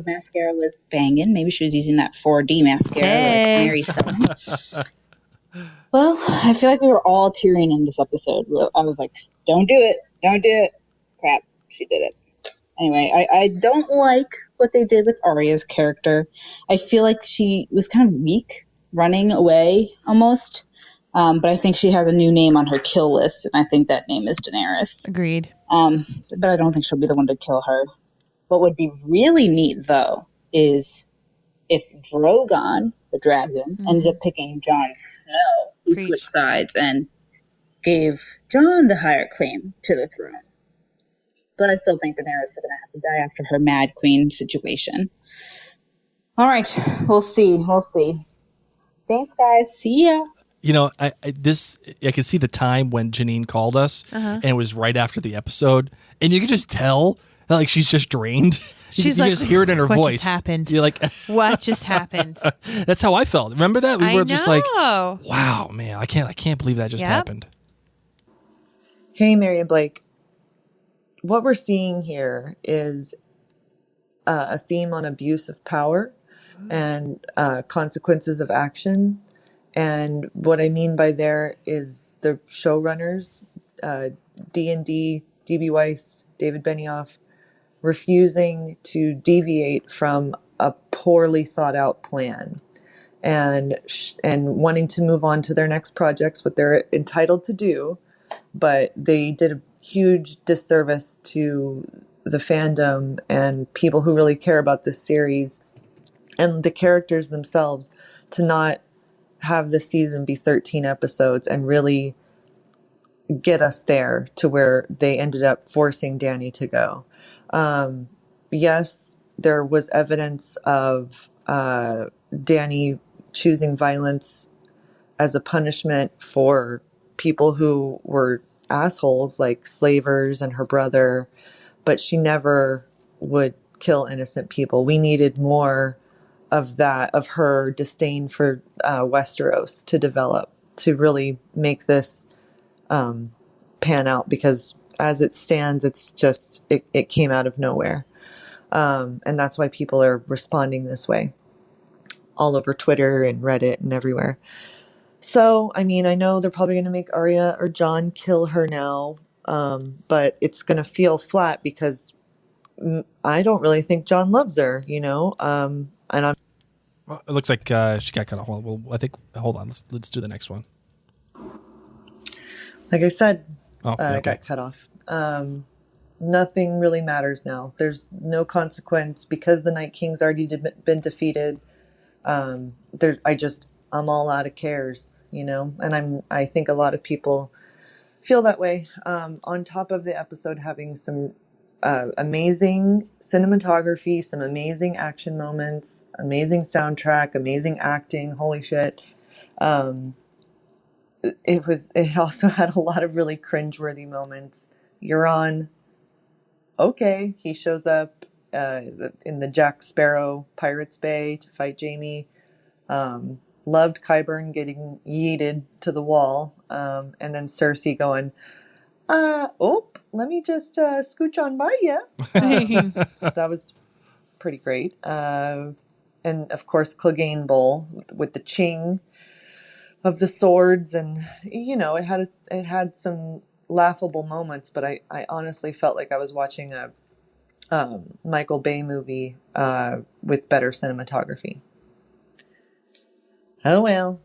mascara was banging. Maybe she was using that 4D mascara like Mary said. Well, I feel like we were all tearing in this episode. I was like, don't do it. Don't do it. Crap, she did it. Anyway, I don't like what they did with Arya's character. I feel like she was kind of weak, running away almost. But I think she has a new name on her kill list, and I think that name is Daenerys. Agreed. But I don't think she'll be the one to kill her. What would be really neat, though, is if Drogon, the dragon, ended up picking Jon Snow. He switched sides and gave Jon the higher claim to the throne. But I still think Daenerys is going to have to die after her Mad Queen situation. All right, we'll see. Thanks, guys. See ya. You know, I could see the time when Janine called us, and it was right after the episode, and you could just tell that, like, she's just drained. She's you like, just hear it in her what voice. just happened? You're like, What just happened? that's how I felt. Remember that? We were just like, know. wow, man, I can't believe that just Yep. happened. Hey, Mary and Blake. What we're seeing here is a theme on abuse of power and consequences of action. And what I mean by there is the showrunners, D&D, D.B. Weiss, David Benioff, refusing to deviate from a poorly thought out plan and wanting to move on to their next projects, what they're entitled to do. But they did a huge disservice to the fandom and people who really care about this series and the characters themselves to not have the season be 13 episodes and really get us there to where they ended up forcing Danny to go. Yes, there was evidence of Danny choosing violence as a punishment for people who were assholes like Slavers and her brother, but she never would kill innocent people. We needed more of that, of her disdain for Westeros to develop, to really make this pan out, because as it stands, it's just, it came out of nowhere. And that's why people are responding this way all over Twitter and Reddit and everywhere. So, I mean, I know they're probably going to make Arya or Jon kill her now, but it's going to feel flat because I don't really think Jon loves her, you know? And I'm. Well, it looks like she got cut off. Well, I think. Hold on. Let's do the next one. Like I said, okay. got cut off. Nothing really matters now. There's no consequence because the Night King's already been defeated. I'm all out of cares, you know, and I think a lot of people feel that way. On top of the episode having some amazing cinematography, some amazing action moments, amazing soundtrack, amazing acting. Holy shit. It also had a lot of really cringeworthy moments. Euron, okay, he shows up in the Jack Sparrow Pirates Bay to fight Jaime. Loved Qyburn getting yeeted to the wall, and then Cersei going, let me just scooch on by you. So that was pretty great. And of course, Clegane Bowl with the ching of the swords, and you know, it had some laughable moments, but I honestly felt like I was watching a Michael Bay movie with better cinematography. Oh well,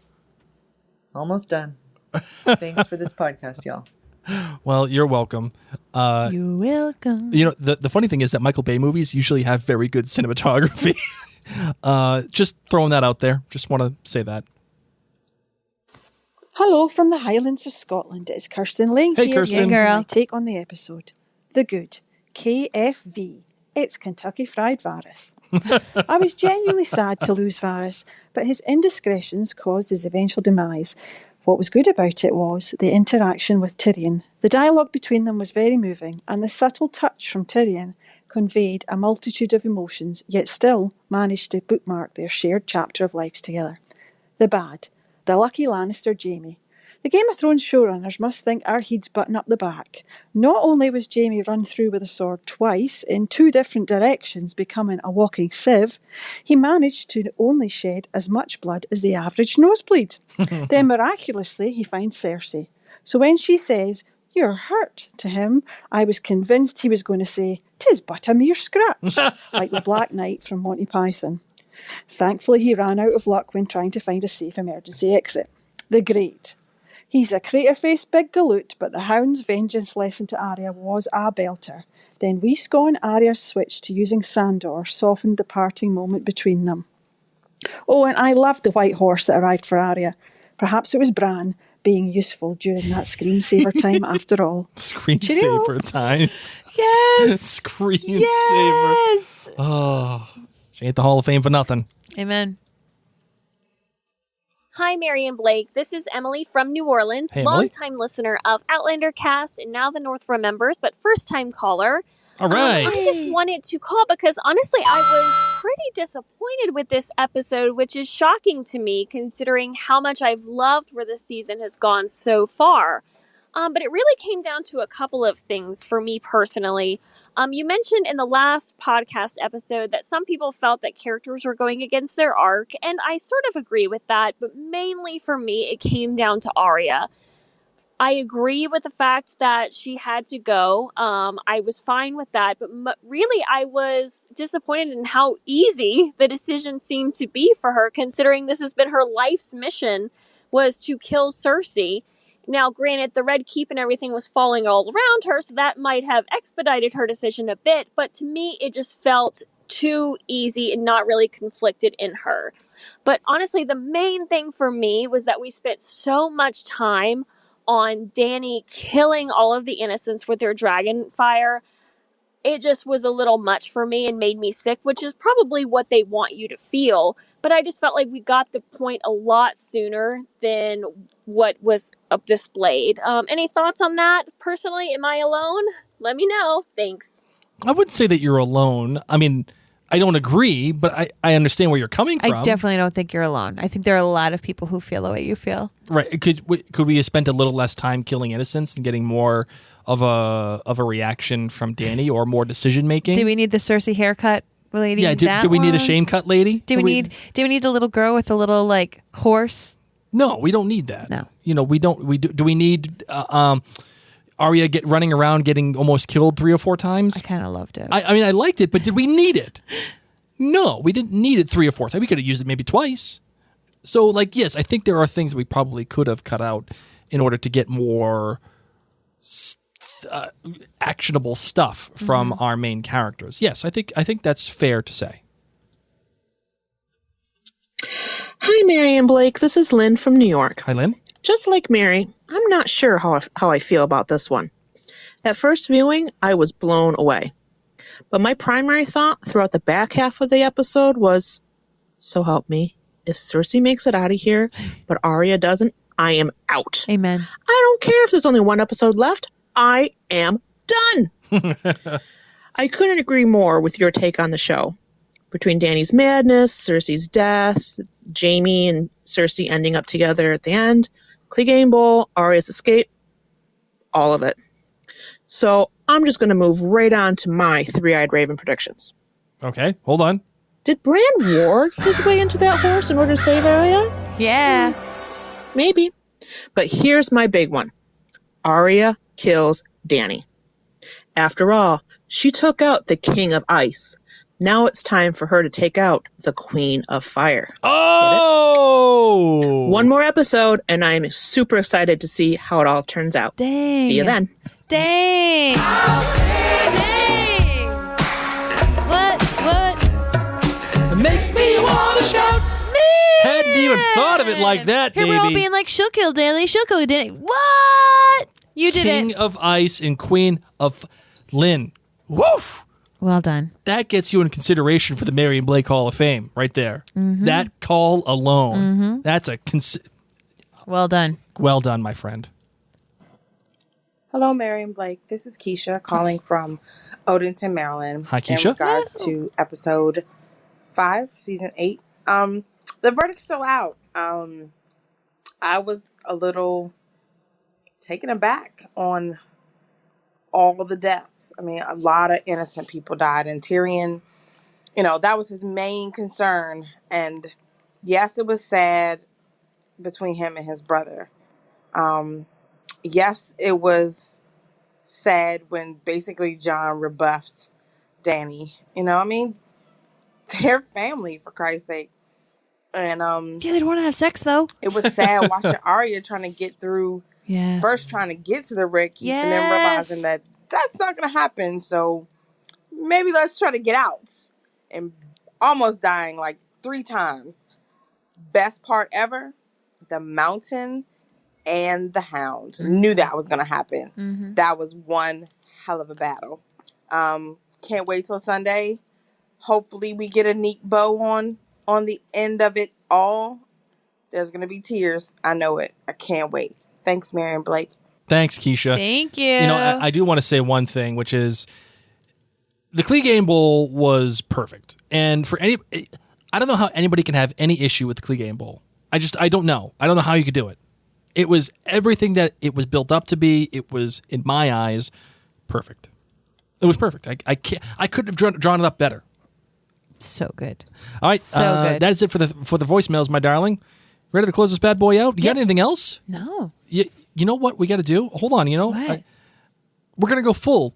almost done. Thanks for this podcast, y'all. Well, you're welcome. You're welcome. You know, the funny thing is that Michael Bay movies usually have very good cinematography. Just throwing that out there. Just want to say that. Hello from the Highlands of Scotland. It's Kirsten Lane Hey, here. Kirsten. Yeah, girl. My take on the episode. The Good. KFV. It's Kentucky Fried Varys. I was genuinely sad to lose Varys, but his indiscretions caused his eventual demise. What was good about it was the interaction with Tyrion. The dialogue between them was very moving, and the subtle touch from Tyrion conveyed a multitude of emotions, yet still managed to bookmark their shared chapter of lives together. The bad. The lucky Lannister Jaime. The Game of Thrones showrunners must think our heads button up the back. Not only was Jaime run through with a sword twice, in two different directions, becoming a walking sieve, he managed to only shed as much blood as the average nosebleed. Then miraculously he finds Cersei. So when she says, "You're hurt," to him, I was convinced he was going to say, "'Tis but a mere scratch," like the Black Knight from Monty Python. Thankfully he ran out of luck when trying to find a safe emergency exit. The Great. He's a crater-faced big galoot, but the Hound's vengeance lesson to Arya was a belter. Then Rhysgone Arya's switch to using Sandor softened the parting moment between them. Oh, and I loved the white horse that arrived for Arya. Perhaps it was Bran being useful during that screensaver time after all. Screensaver time. Yes. Screensaver. Yes. Oh, she ain't the Hall of Fame for nothing. Amen. Hi, Mary and Blake. This is Emily from New Orleans, Hey, Emily. longtime listener of Outlander Cast and now the North Remembers, but first-time caller. All right. I just wanted to call because honestly, I was pretty disappointed with this episode, which is shocking to me considering how much I've loved where the season has gone so far. But it really came down to a couple of things for me personally. You mentioned in the last podcast episode that some people felt that characters were going against their arc, and I sort of agree with that, but mainly for me, it came down to Arya. I agree with the fact that she had to go. I was fine with that, but really I was disappointed in how easy the decision seemed to be for her, considering this has been her life's mission, was to kill Cersei. Now, granted, the Red Keep and everything was falling all around her, so that might have expedited her decision a bit, but to me, it just felt too easy and not really conflicted in her. But honestly, the main thing for me was that we spent so much time on Dany killing all of the innocents with their dragon fire. It just was a little much for me and made me sick, which is probably what they want you to feel. But I just felt like we got the point a lot sooner than what was displayed. Any thoughts on that? Personally, am I alone? Let me know. Thanks. I wouldn't say that you're alone. I mean, I don't agree, but I understand where you're coming from. I definitely don't think you're alone. I think there are a lot of people who feel the way you feel. Right. Could we have spent a little less time killing innocents and getting more of a reaction from Dany or more decision making? Do we need the Cersei haircut lady? Yeah. Do we need a shame cut lady? Do we need the little girl with the little like horse? No, we don't need that. No. We don't. Do we need Arya running around getting almost killed 3 or 4 times? I kind of loved it. I mean, I liked it, but did we need it? No, we didn't need it 3 or 4 times. We could have used it maybe twice. So, like, yes, I think there are things that we probably could have cut out in order to get more actionable stuff from our main characters. Yes, I think that's fair to say. Hi, Mary and Blake. This is Lynn from New York. Hi, Lynn. Just like Mary, I'm not sure how I feel about this one. At first viewing, I was blown away. But my primary thought throughout the back half of the episode was, so help me, if Cersei makes it out of here, but Arya doesn't, I am out. Amen. I don't care if there's only one episode left. I am done. I couldn't agree more with your take on the show. Between Dany's madness, Cersei's death, Jaime and Cersei ending up together at the end, Clegane Bowl, Arya's escape, all of it. So I'm just going to move right on to my Three-Eyed Raven predictions. Okay, hold on. Did Bran warg his way into that horse in order to save Arya? Yeah. Maybe. But here's my big one. Arya kills Dany. After all, she took out the King of Ice. Now it's time for her to take out the Queen of Fire. Oh! One more episode, and I'm super excited to see how it all turns out. Dang. See you then. Dang. Dang. What? It makes me want to shout. Hadn't even thought of it like that, Here baby. we're all being like, she'll kill Dany. She'll kill Dany. What? You did King it. of Ice and Queen of Lynn. Woof! Well done. That gets you in consideration for the Mary and Blake Hall of Fame right there. That call alone. That's a... Well done. Well done, my friend. Hello, Mary and Blake. This is Keisha calling from Odenton, Maryland. Hi, Keisha. In regards to episode 5, season 8. The verdict's still out. I was a little taken aback on all the deaths. I mean, a lot of innocent people died, and Tyrion, that was his main concern. And yes, it was sad between him and his brother. Yes, it was sad when basically Jon rebuffed Dany. They're family, for Christ's sake. And Yeah, they don't want to have sex, though. it was sad watching Arya trying to get through. Yeah. First trying to get to the Red Keep and then realizing that that's not going to happen. So maybe let's try to get out. And almost dying like 3 times. Best part ever, the Mountain and the Hound. Knew that was going to happen. That was one hell of a battle. Can't wait till Sunday. Hopefully we get a neat bow on on the end of it all, there's going to be tears. I know it. I can't wait. Thanks, Marion Blake. Thanks, Keisha. Thank you. You know, I do want to say one thing, which is the Clegane Bowl was perfect. And for I don't know how anybody can have any issue with the Clegane Bowl. I don't know. I don't know how you could do it. It was everything that it was built up to be. It was, in my eyes, perfect. It was perfect. I couldn't have drawn it up better. So good. All right. So good. That is it for the voicemails, my darling. Ready to close this bad boy out? You got anything else? No. You know what we got to do? Hold on. What? We're going to go full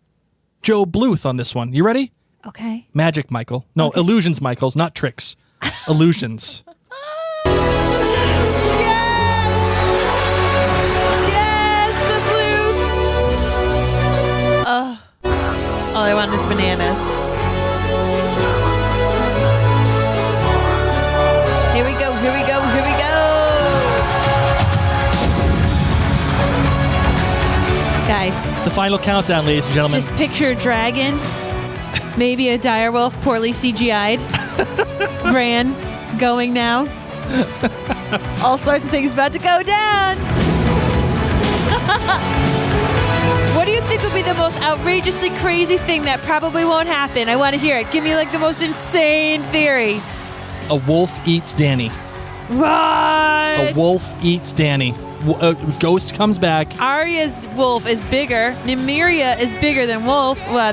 Joe Bluth on this one. You ready? Okay. Magic, Michael. No, illusions, Michaels, not tricks. Illusions. All I want is bananas. Here we go, here we go, here we go. Guys. It's the final countdown, ladies and gentlemen. Just picture a dragon, maybe a direwolf, poorly CGI'd. Bran going now. All sorts of things about to go down. What do you think would be the most outrageously crazy thing that probably won't happen? I want to hear it. Give me like the most insane theory. A wolf eats Danny. What? A wolf eats Danny. Ghost comes back. Arya's wolf is bigger. Nymeria is bigger than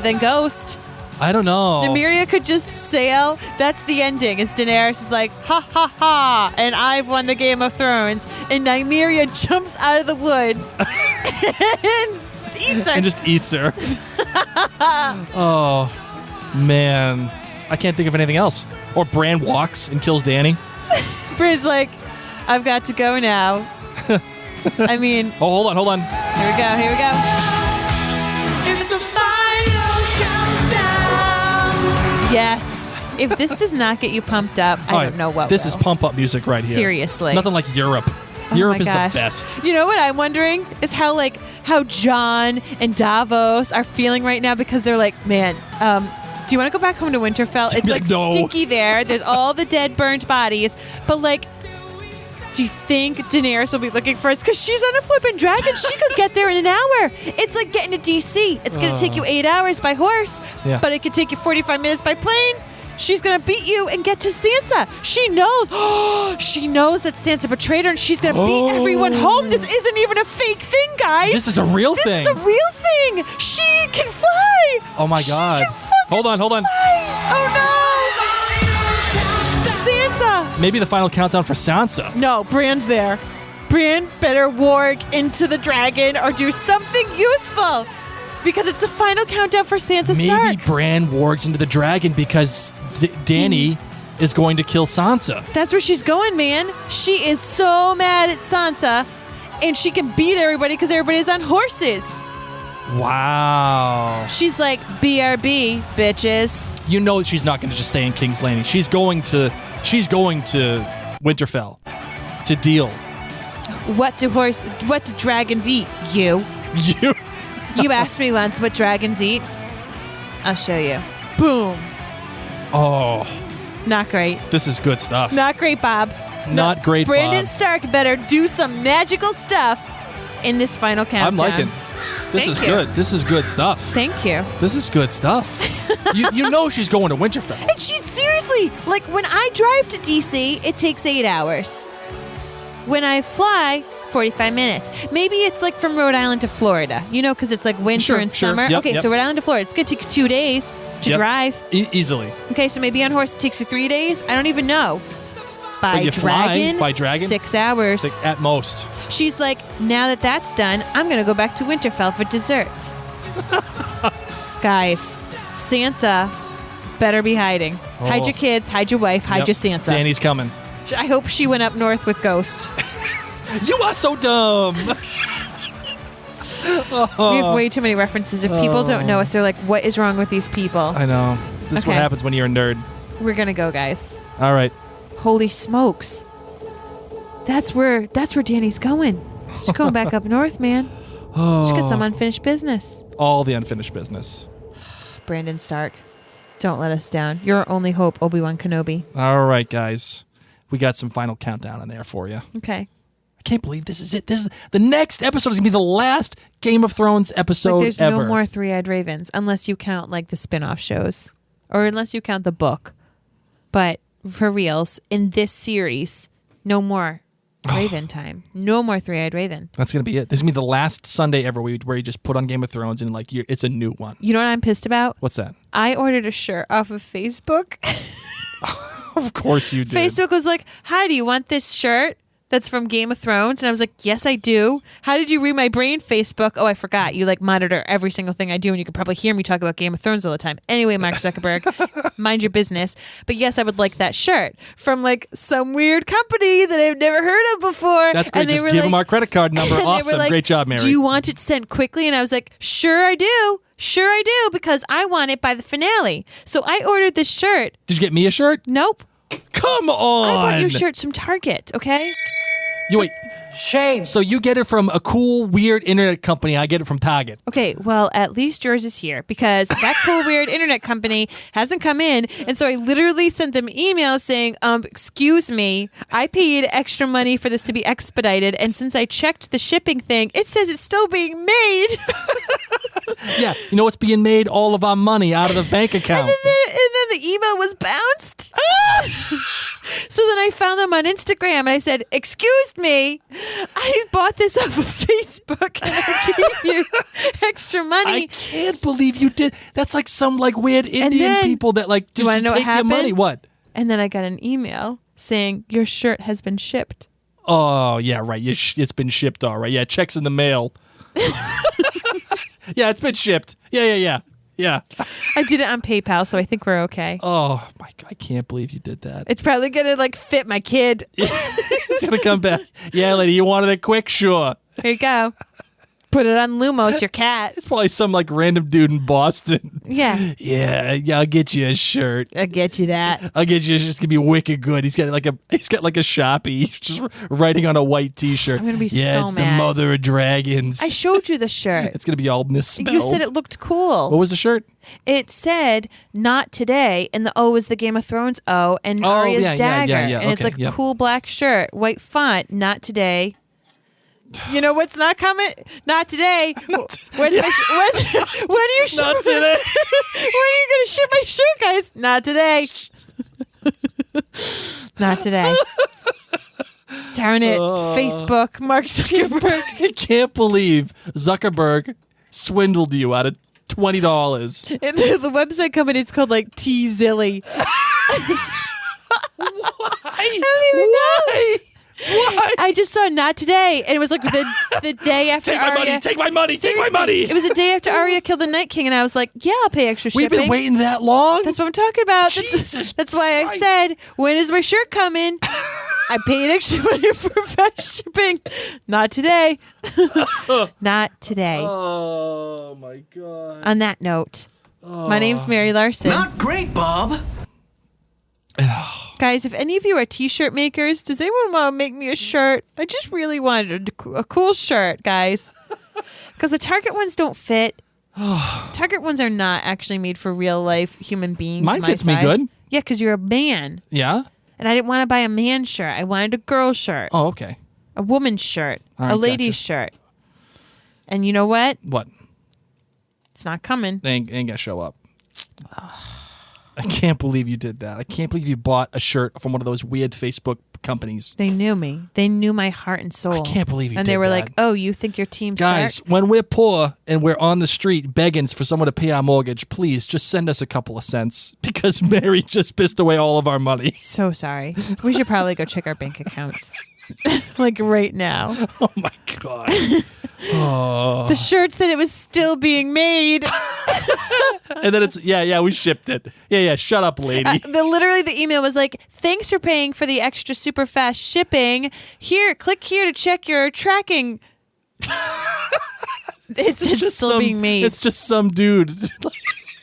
than Ghost. I don't know. Nymeria could just sail. That's the ending. Is Daenerys is like, ha ha ha, and I've won the Game of Thrones. And Nymeria jumps out of the woods and eats her. And just eats her. Oh, man. I can't think of anything else. Or Bran walks and kills Danny. Bran's like, I've got to go now. I mean... Oh, hold on. Here we go, here we go. It's the final countdown. Yes. If this does not get you pumped up, I don't know what This will. is pump-up music right here. Seriously. Nothing like Europe. Oh Europe my is gosh. the best. You know what I'm wondering is how John and Davos are feeling right now because they're like, man, do you want to go back home to Winterfell? It's like No. stinky there. There's all the dead, burnt bodies. But do you think Daenerys will be looking for us? Because she's on a flippin' dragon. She could get there in an hour. It's like getting to DC. It's going to take you 8 hours by horse, but it could take you 45 minutes by plane. She's going to beat you and get to Sansa. She knows. She knows that Sansa betrayed her, and she's going to beat everyone home. This isn't even a fake thing, guys. This is a real thing. This is a real thing. She can fly. Oh, my God. She can fucking Hold on. fly. Oh, no. Sansa. Maybe the final countdown for Sansa. No, Bran's there. Bran better warg into the dragon or do something useful. Because it's the final countdown for Sansa Stark. Maybe Bran wargs into the dragon because Dany is going to kill Sansa. That's where she's going, man. She is so mad at Sansa, and she can beat everybody because everybody's on horses. Wow. She's like, BRB, bitches. You know she's not going to just stay in King's Landing. She's going to Winterfell to deal. What do dragons eat? You. You asked me once what dragons eat. I'll show you. Boom. Oh. Not great. This is good stuff. Not great, Bob. Not great, Brandon Bob. Stark better do some magical stuff in this final countdown. I'm liking. This Thank is you. good. This is good stuff. Thank you. This is good stuff. you know she's going to Winterfell. And she's seriously, like when I drive to DC, it takes 8 hours. When I fly, 45 minutes. Maybe it's like from Rhode Island to Florida, because it's like winter and summer. Yep, okay, yep. so Rhode Island to Florida, it's going to take you 2 days to Yep. drive. Easily. Okay, so maybe on horse it takes you 3 days. I don't even know. By But you dragon, fly by dragon? 6 hours. At most. She's like, now that that's done, I'm going to go back to Winterfell for dessert. Guys, Sansa better be hiding. Hide Oh. your kids, hide your wife, hide Yep. your Sansa. Dany's coming. I hope she went up north with Ghost. You are so dumb. We have way too many references. If people don't know us, they're like, what is wrong with these people? I know. This is what Okay. happens when you're a nerd. We're going to go, guys. All right. Holy smokes. That's where Danny's going. She's going back up north, man. She's got some unfinished business. All the unfinished business. Brandon Stark. Don't let us down. You're our only hope, Obi-Wan Kenobi. All right, guys. We got some final countdown in there for you. Okay. I can't believe this is it. This is the next episode is gonna be the last Game of Thrones episode There's ever. no more Three-Eyed Ravens unless you count like the spin-off shows or unless you count the book. But for reals, in this series, no more Raven time. No more Three-Eyed Raven. That's gonna be it. This is gonna be the last Sunday ever where you just put on Game of Thrones and like it's a new one. You know what I'm pissed about? What's that? I ordered a shirt off of Facebook. Of course you did. Facebook was like, "Hi, do you want this shirt that's from Game of Thrones?" And I was like, "Yes, I do." "How did you read my brain?" Facebook. "Oh, I forgot. You like monitor every single thing I do, and you could probably hear me talk about Game of Thrones all the time." Anyway, Mark Zuckerberg, mind your business. But yes, I would like that shirt from like some weird company that I've never heard of before. That's great. And they Just were give like- them our credit card number. and they were Awesome. like, Great job, Mary. "Do you want it sent quickly?" And I was like, "Sure, I do. Sure, I do, because I want it by the finale." So I ordered this shirt. Did you get me a shirt? Nope. Come on. I bought you shirts from Target, okay? You wait. Shame. So you get it from a cool, weird internet company. I get it from Target. Okay, well, at least yours is here because that cool, weird internet company hasn't come in. And so I literally sent them emails saying, excuse me, I paid extra money for this to be expedited. And since I checked the shipping thing, it says it's still being made. Yeah. You know what's being made? All of our money out of the bank account. And then the email was bounced. So then I found them on Instagram and I said, "Excuse me, I bought this off of Facebook and I gave you extra money." I can't believe you did. That's like some like weird Indian then- people that like Do you just want to know what take your happened? money. What? And then I got an email saying, "Your shirt has been shipped." Oh yeah, right. It's been shipped. All right. Yeah, checks in the mail. Yeah, it's been shipped. Yeah. I did it on PayPal, so I think we're okay. Oh my God, I can't believe you did that. It's probably gonna like fit my kid. It's gonna come back. Yeah, lady, you wanted it quick? Sure. Here you go. Put it on Lumos, your cat. It's probably some like random dude in Boston. Yeah. Yeah, I'll get you a shirt. I'll get you that. I'll get you. It's gonna be wicked good. He's got like a Sharpie. He's just writing on a white T-shirt. I'm gonna be yeah, so it's mad. the mother of dragons. I showed you the shirt. It's gonna be all misspelled. You said it looked cool. What was the shirt? It said "Not today," and the O is the Game of Thrones O, and Arya's yeah, dagger, yeah, and it's okay, like yeah. a cool black shirt, white font. Not today. You know what's not coming? Not today. When are you Not today. when are you gonna ship my shirt, guys? Not today. Not today. Darn it. Facebook, Mark Zuckerberg. I can't believe Zuckerberg swindled you out of $20. And the website company is called like T-Zilly. I don't even know. Why? I just saw Not Today, and it was like the day after Take my Arya. money! Take my money! Take my Seriously, money! It was the day after Arya killed the Night King, and I was like, "Yeah, I'll pay extra We've shipping." been waiting that long. That's what I'm talking about. Jesus That's why I Christ. said, "When is my shirt coming?" I paid extra money for fast shipping. Not today. Not today. Oh my God. On that note, my name's Mary Larson. Not great, Bob. Guys, if any of you are t-shirt makers, does anyone want to make me a shirt? I just really wanted a cool shirt, guys. Because the Target ones don't fit. Target ones are not actually made for real life human beings. Mine my fits me size. good. Yeah, because you're a man. Yeah? And I didn't want to buy a man shirt. I wanted a girl shirt, Oh, okay. a woman's shirt, All right, a lady's gotcha. shirt. And you know what? What? It's not coming. They ain't gonna show up. I can't believe you did that. I can't believe you bought a shirt from one of those weird Facebook companies. They knew me. They knew my heart and soul. I can't believe you And did they were that. like, "Oh, you think your team's Guys, Stark?" when we're poor and we're on the street begging for someone to pay our mortgage, please just send us a couple of cents because Mary just pissed away all of our money. So sorry. We should probably go check our bank accounts. Like right now. Oh my God. Oh. The shirt said it was still being made. And then it's, yeah, we shipped it. Yeah, shut up, lady. Literally the email was like, "Thanks for paying for the extra super fast shipping. Here, click here to check your tracking." It's still being made. It's just some dude.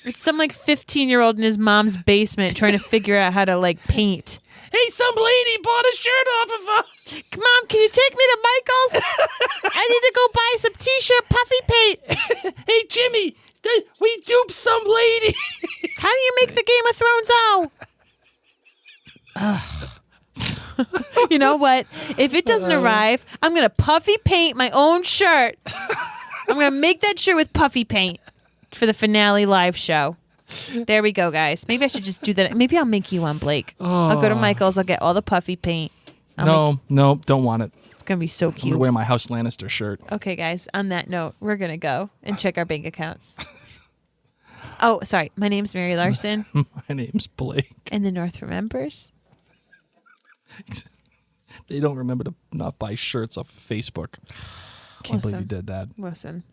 It's some like 15-year-old in his mom's basement trying to figure out how to like paint. Hey, some lady bought a shirt off of us. Mom, can you take me to Michael's? I need to go buy some t-shirt puffy paint. Hey, Jimmy, we duped some lady. How do you make the Game of Thrones out. You know what? If it doesn't arrive, I'm going to puffy paint my own shirt. I'm going to make that shirt with puffy paint for the finale live show. There we go, guys. Maybe I should just do that. Maybe I'll make you one, Blake. I'll go to Michael's. I'll get all the puffy paint. No, don't want it. It's going to be so I'm cute. going to wear my House Lannister shirt. Okay, guys. On that note, we're going to go and check our bank accounts. Oh, sorry. My name's Mary Larson. My name's Blake. And the North remembers. They don't remember to not buy shirts off Facebook. Can't believe you did that. Listen.